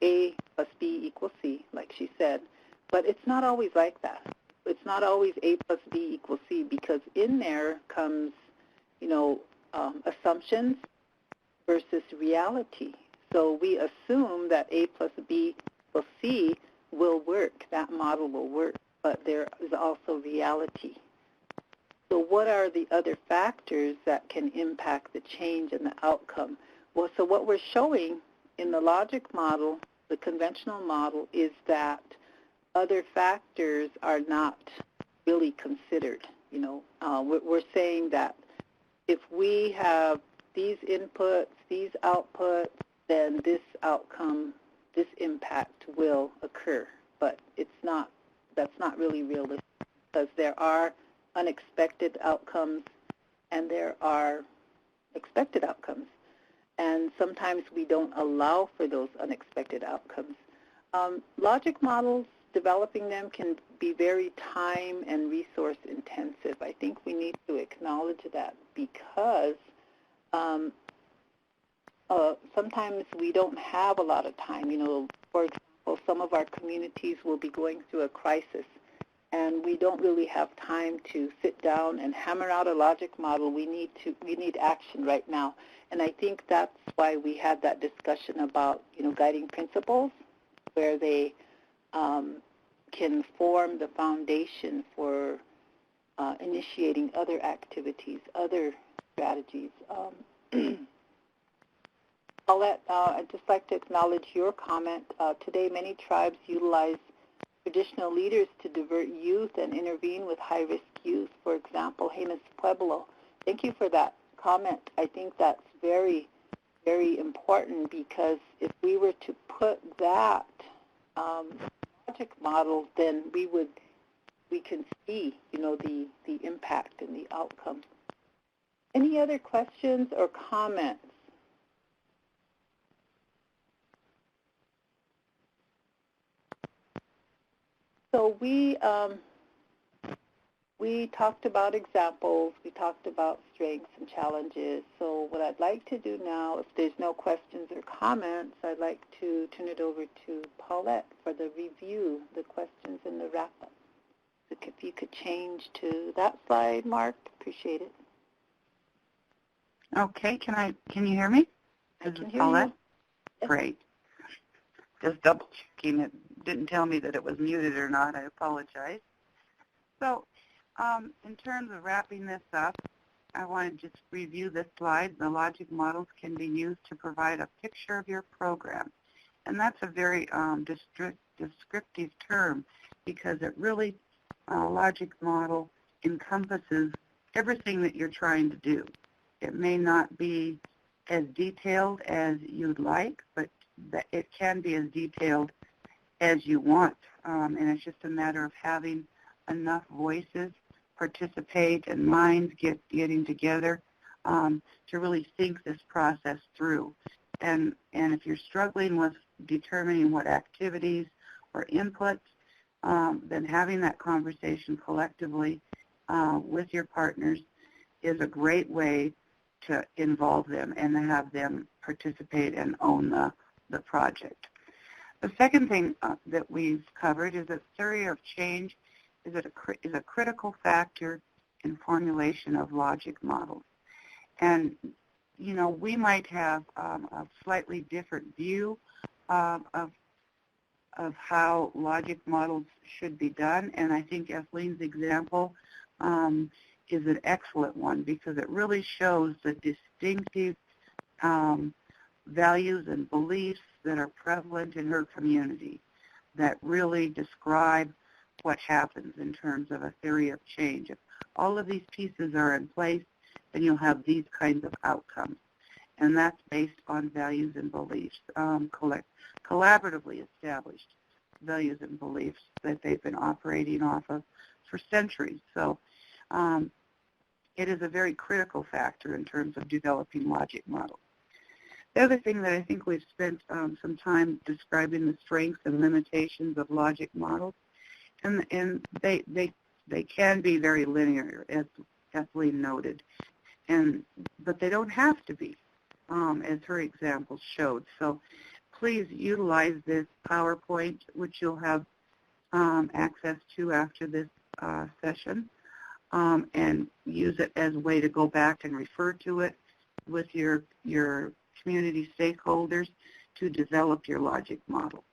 Speaker 1: A plus B equals C, like she said. But it's not always like that. It's not always A plus B equals C, because in there comes, assumptions versus reality. So we assume that A plus B equals C will work, that model will work, but there is also reality. So what are the other factors that can impact the change in the outcome? Well, so what we're showing in the logic model, the conventional model, is that other factors are not really considered. We're saying that if we have these inputs, these outputs, then this outcome, this impact will occur. But that's not really realistic, because there are unexpected outcomes and there are expected outcomes. And sometimes we don't allow for those unexpected outcomes. Logic models, developing them can be very time and resource intensive. I think we need to acknowledge that, because sometimes we don't have a lot of time. For example, some of our communities will be going through a crisis, and we don't really have time to sit down and hammer out a logic model. We need action right now. And I think that's why we had that discussion about, guiding principles, where they can form the foundation for initiating other activities, other strategies. Paulette, I'd just like to acknowledge your comment. Today, many tribes utilize traditional leaders to divert youth and intervene with high-risk youth. For example, Jemez Pueblo. Thank you for that comment. I think that's very, very important, because if we were to put that logic model, then we can see, the impact and the outcome. Any other questions or comments? So we talked about examples, we talked about strengths and challenges. So what I'd like to do now, if there's no questions or comments, I'd like to turn it over to Paulette for the review, the questions and the wrap-up. So if you could change to that slide, Mark, appreciate it.
Speaker 2: Okay, can you hear me?
Speaker 1: I can hear
Speaker 2: Paulette?
Speaker 1: you. Yes.
Speaker 2: Great. Just double checking. It didn't tell me that it was muted or not. I apologize. So in terms of wrapping this up, I want to just review this slide. The logic models can be used to provide a picture of your program. And that's a very descriptive term, because it really, logic model encompasses everything that you're trying to do. It may not be as detailed as you'd like, but it can be as detailed as you want. And it's just a matter of having enough voices participate and minds getting together to really think this process through. And if you're struggling with determining what activities or inputs, then having that conversation collectively with your partners is a great way to involve them and to have them participate and own the project. The second thing that we've covered is that theory of change is a critical factor in formulation of logic models. And, we might have a slightly different view of how logic models should be done. And I think Ethleen's example is an excellent one because it really shows the distinctive values and beliefs that are prevalent in her community that really describe what happens in terms of a theory of change. If all of these pieces are in place, then you'll have these kinds of outcomes. And that's based on values and beliefs, collaboratively established values and beliefs that they've been operating off of for centuries. So it is a very critical factor in terms of developing logic models. The other thing that I think we've spent some time describing the strengths and limitations of logic models, and they can be very linear, as Kathleen noted, but they don't have to be, as her example showed. So please utilize this PowerPoint, which you'll have access to after this session, and use it as a way to go back and refer to it with your community stakeholders to develop your logic model.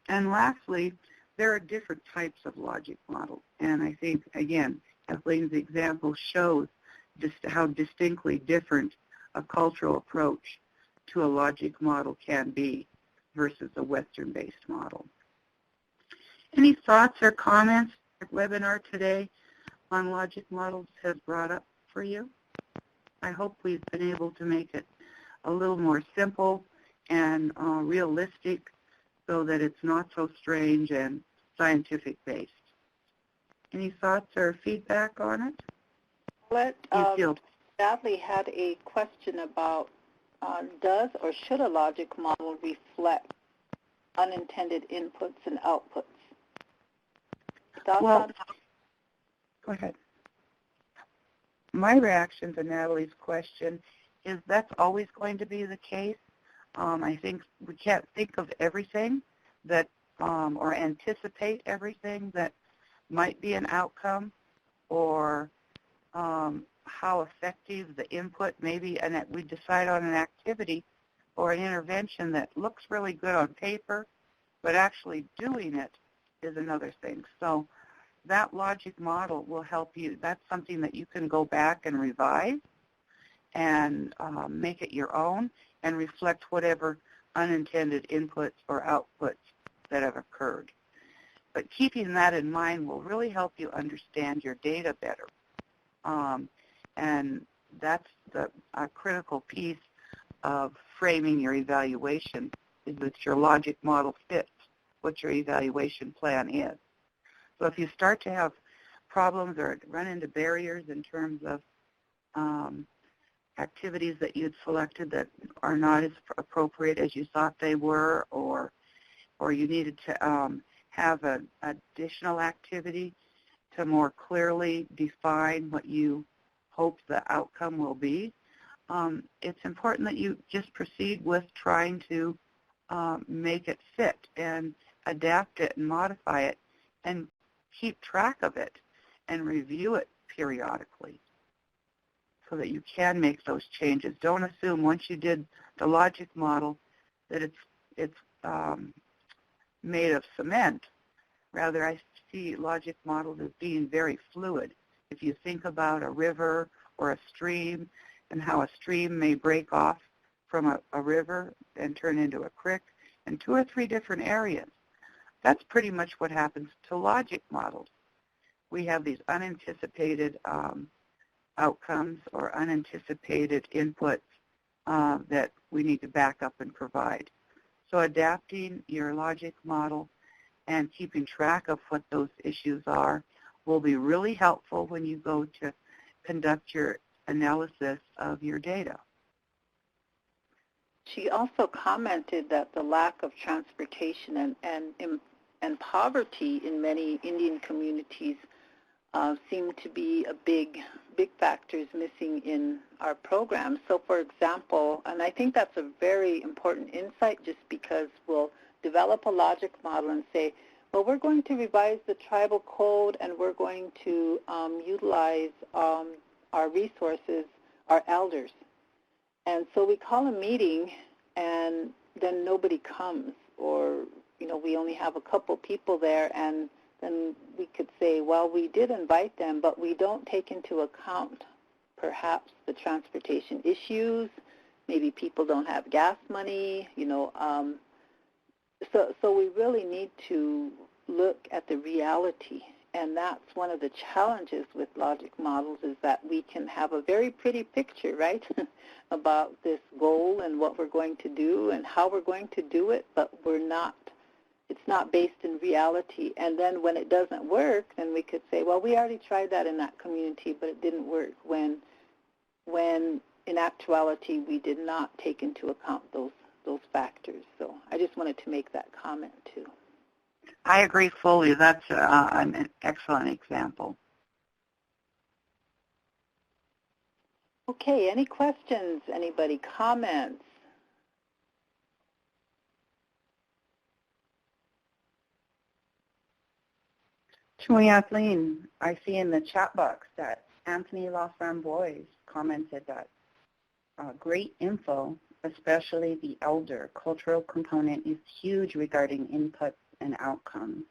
Speaker 2: And lastly, there are different types of logic models. And I think, again, Kathleen's example shows just how distinctly different a cultural approach to a logic model can be versus a Western-based model. Any thoughts or comments the webinar today on logic models has brought up for you? I hope we've been able to make it a little more simple and realistic so that it's not so strange and scientific-based. Any thoughts or feedback on it?
Speaker 1: Natalie had a question about does or should a logic model reflect unintended inputs and outputs?
Speaker 2: Well, go ahead. My reaction to Natalie's question is that's always going to be the case. I think we can't think of everything that or anticipate everything that might be an outcome or how effective the input may be, and that we decide on an activity or an intervention that looks really good on paper, but actually doing it is another thing. So that logic model will help you. That's something that you can go back and revise and make it your own and reflect whatever unintended inputs or outputs that have occurred. But keeping that in mind will really help you understand your data better. And that's a critical piece of framing your evaluation, is that your logic model fits what your evaluation plan is. So if you start to have problems or run into barriers in terms of activities that you'd selected that are not as appropriate as you thought they were, or you needed to have an additional activity to more clearly define what you hope the outcome will be, it's important that you just proceed with trying to make it fit and adapt it and modify it and keep track of it and review it periodically so that you can make those changes. Don't assume once you did the logic model that it's made of cement. Rather, I see logic models as being very fluid. If you think about a river or a stream and how a stream may break off from a river and turn into a creek in 2 or 3 different areas, that's pretty much what happens to logic models. We have these unanticipated outcomes or unanticipated inputs that we need to back up and provide. So adapting your logic model and keeping track of what those issues are will be really helpful when you go to conduct your analysis of your data.
Speaker 1: She also commented that the lack of transportation and poverty in many Indian communities seem to be a big factors missing in our program. So, for example, and I think that's a very important insight, just because we'll develop a logic model and say, well, we're going to revise the tribal code and we're going to utilize our resources, our elders. And so we call a meeting and then nobody comes, or we only have a couple people there, and and we could say, well, we did invite them, but we don't take into account perhaps the transportation issues. Maybe people don't have gas money, So we really need to look at the reality, and that's one of the challenges with logic models, is that we can have a very pretty picture, right, about this goal and what we're going to do and how we're going to do it, but it's not based in reality. And then when it doesn't work, then we could say, well, we already tried that in that community, but it didn't work, when in actuality we did not take into account those factors. So I just wanted to make that comment too.
Speaker 2: I agree fully. That's an excellent example.
Speaker 1: Okay, any questions? Anybody? Comments?
Speaker 2: Kathleen, I see in the chat box that Anthony LaFramboise commented that great info, especially the elder cultural component, is huge regarding inputs and outcomes,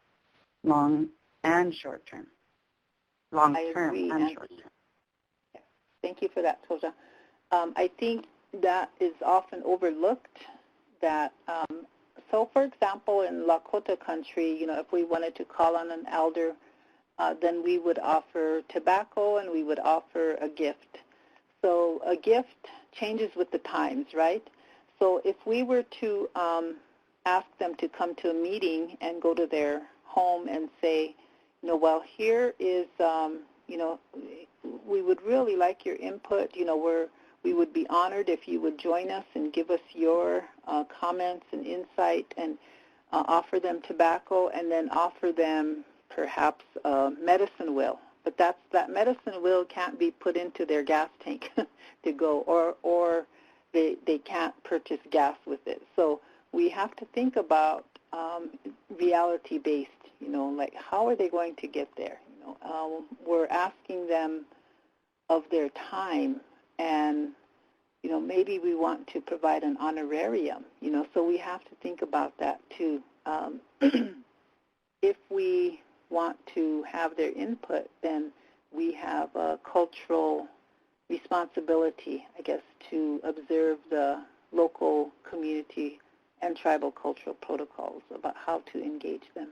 Speaker 2: long and short term. Long term and short term.
Speaker 1: Yeah. Thank you for that, Toja. I think that is often overlooked. That so, for example, in Lakota country, if we wanted to call on an elder, then we would offer tobacco and we would offer a gift. So a gift changes with the times, right? So if we were to ask them to come to a meeting and go to their home and say, well, here is, we would really like your input. We would be honored if you would join us and give us your comments and insight, and offer them tobacco, and then offer them perhaps a medicine wheel. But that medicine wheel can't be put into their gas tank to go, or they can't purchase gas with it. So we have to think about reality-based, like how are they going to get there? We're asking them of their time, and maybe we want to provide an honorarium, so we have to think about that too. If we want to have their input, then we have a cultural responsibility, I guess, to observe the local community and tribal cultural protocols about how to engage them.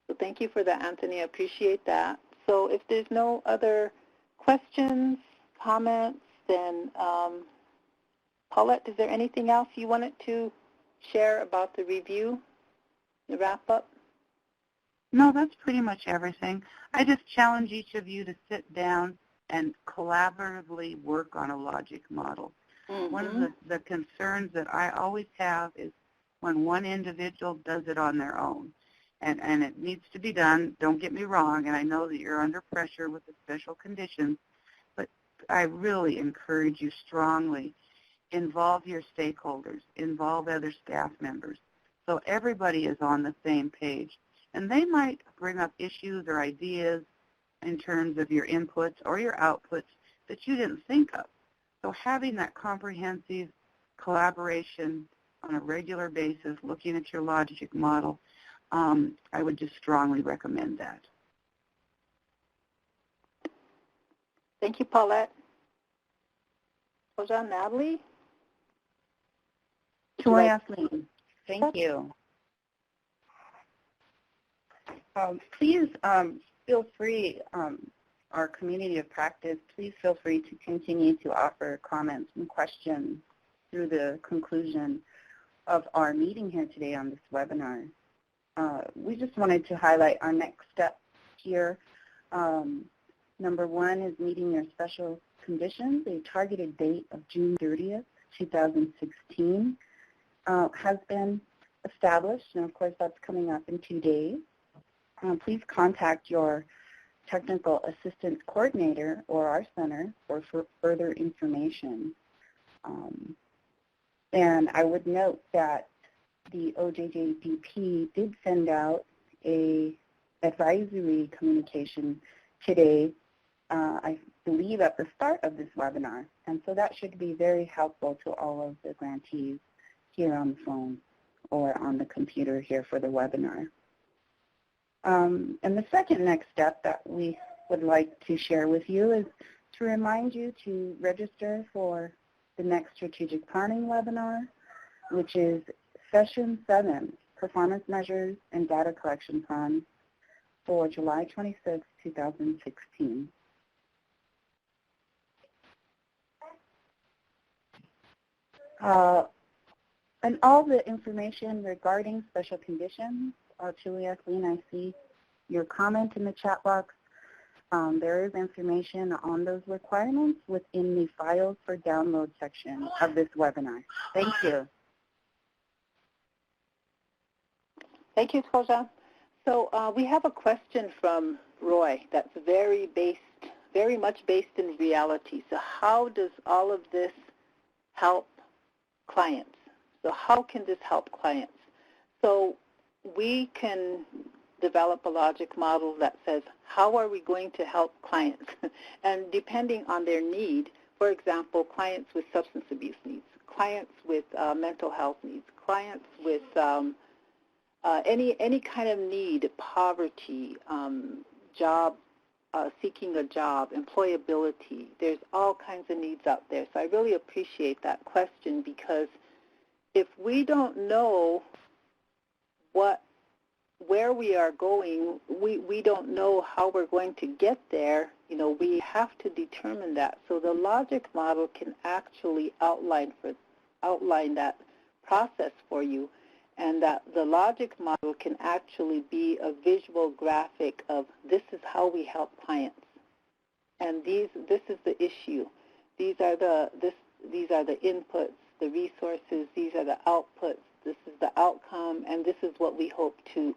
Speaker 1: So thank you for that, Anthony. I appreciate that. So if there's no other questions, comments, then Paulette, is there anything else you wanted to share about the review, the wrap-up?
Speaker 2: No, that's pretty much everything. I just challenge each of you to sit down and collaboratively work on a logic model. Mm-hmm. One of the concerns that I always have is when one individual does it on their own. And it needs to be done, don't get me wrong, and I know that you're under pressure with the special conditions, but I really encourage you strongly, involve your stakeholders, involve other staff members, so everybody is on the same page. And they might bring up issues or ideas in terms of your inputs or your outputs that you didn't think of. So having that comprehensive collaboration on a regular basis, looking at your logic model, I would just strongly recommend that.
Speaker 1: Thank you, Paulette. Toja, Natalie?
Speaker 2: Kathleen, thank you. Please feel free, our community of practice, please feel free to continue to offer comments and questions through the conclusion of our meeting here today on this webinar. We just wanted to highlight our next steps here. Number one is meeting your special conditions. A targeted date of June 30th, 2016 has been established, and of course that's coming up in 2 days. Please contact your technical assistance coordinator or our center for further information. And I would note that the OJJDP did send out a advisory communication today, I believe at the start of this webinar. And so that should be very helpful to all of the grantees here on the phone or on the computer here for the webinar. And the second next step that we would like to share with you is to remind you to register for the next strategic planning webinar, which is Session 7, Performance Measures and Data Collection Plan, for July 26, 2016. And all the information regarding special conditions, Julia, Kathleen, I see your comment in the chat box. There is information on those requirements within the Files for Download section of this webinar. Thank you.
Speaker 1: Thank you, Toja. So we have a question from Roy that's very much based in reality. So how does all of this help clients? So how can this help clients? So we can develop a logic model that says, how are we going to help clients? And depending on their need, for example, clients with substance abuse needs, clients with mental health needs, clients with any kind of need, poverty, seeking a job, employability. There's all kinds of needs out there. So I really appreciate that question, because if we don't know where we are going, we don't know how we're going to get there. You know, we have to determine that. So the logic model can actually outline that process for you, and that the logic model can actually be a visual graphic of this is how we help clients, and this is the issue. These are the inputs, the resources. These are the outputs. This is the outcome, and this is what we hope to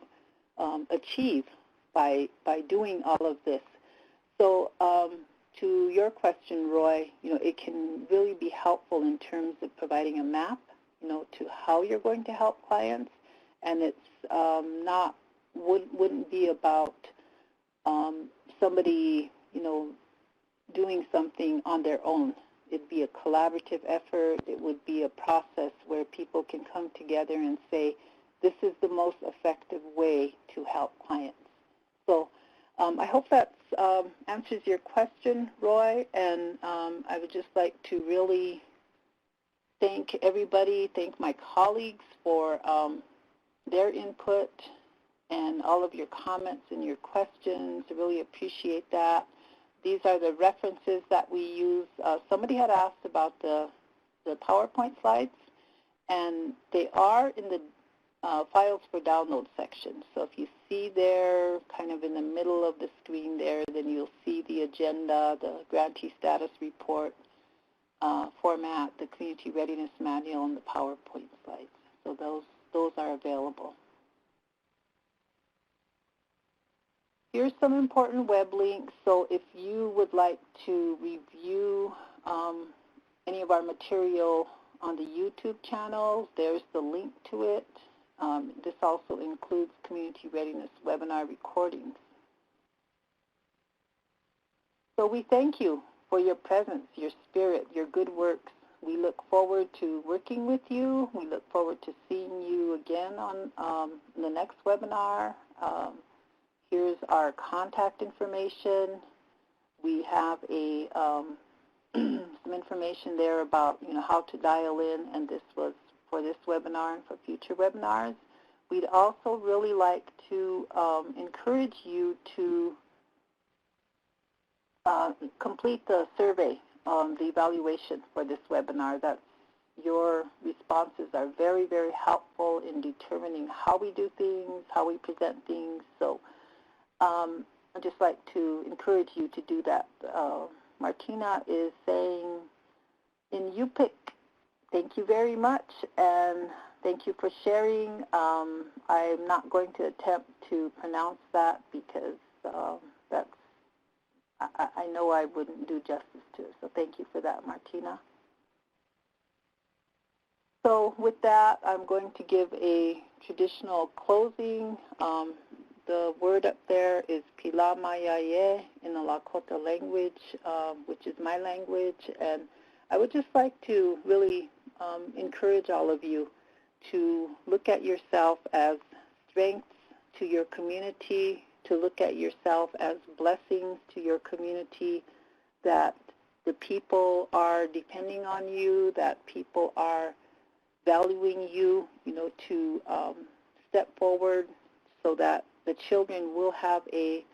Speaker 1: achieve by doing all of this. So to your question, Roy, you know, it can really be helpful in terms of providing a map, you know, to how you're going to help clients, and it's wouldn't be about somebody, you know, doing something on their own. It'd be a collaborative effort. It would be a process where people can come together and say, this is the most effective way to help clients. So I hope that answers your question, Roy, and I would just like to really thank everybody, thank my colleagues for their input and all of your comments and your questions. I really appreciate that. These are the references that we use. Somebody had asked about the PowerPoint slides, and they are in the Files for Download section. So if you see there, kind of in the middle of the screen there, then you'll see the agenda, the grantee status report, format, the Community Readiness Manual, and the PowerPoint slides. So those are available. Here's some important web links. So if you would like to review any of our material on the YouTube channel, there's the link to it. This also includes Community Readiness webinar recordings. So we thank you for your presence, your spirit, your good works. We look forward to working with you. We look forward to seeing you again on the next webinar. Here's our contact information. We have a some information there about, you know, how to dial in, and this was for this webinar and for future webinars. We'd also really like to encourage you to complete the survey, the evaluation for this webinar. That's your responses are very, very helpful in determining how we do things, how we present things. So I'd just like to encourage you to do that. Martina is saying in Yupik, thank you very much, and thank you for sharing. I'm not going to attempt to pronounce that because I know I wouldn't do justice to it. So thank you for that, Martina. So with that, I'm going to give a traditional closing. The word up there is Pila Mayaye in the Lakota language, which is my language. And I would just like to really encourage all of you to look at yourself as strengths, to your community, to look at yourself as blessings to your community, that the people are depending on you, that people are valuing you, to step forward so that the children will have a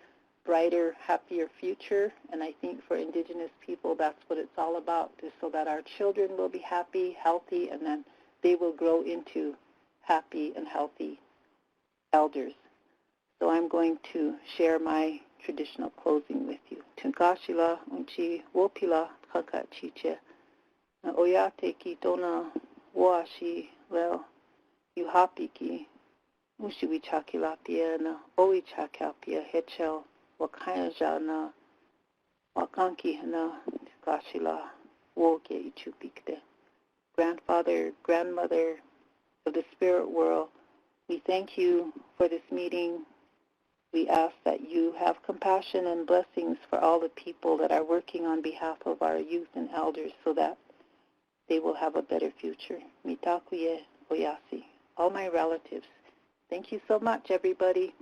Speaker 1: brighter, happier future. And I think for Indigenous people, that's what it's all about, is so that our children will be happy, healthy, and then they will grow into happy and healthy elders. So I'm going to share my traditional closing with you. Tunkashila unchi wopila kakachiche. Na oyate ki tona washi leo yuhapiki ushiwichakilapia na oichakapia hechel wakaya na wakanki na tukashila woke ichupikte. Grandfather, grandmother of the spirit world, we thank you for this meeting. We ask that you have compassion and blessings for all the people that are working on behalf of our youth and elders so that they will have a better future. Mitakuye Oyasi. All my relatives, thank you so much, everybody.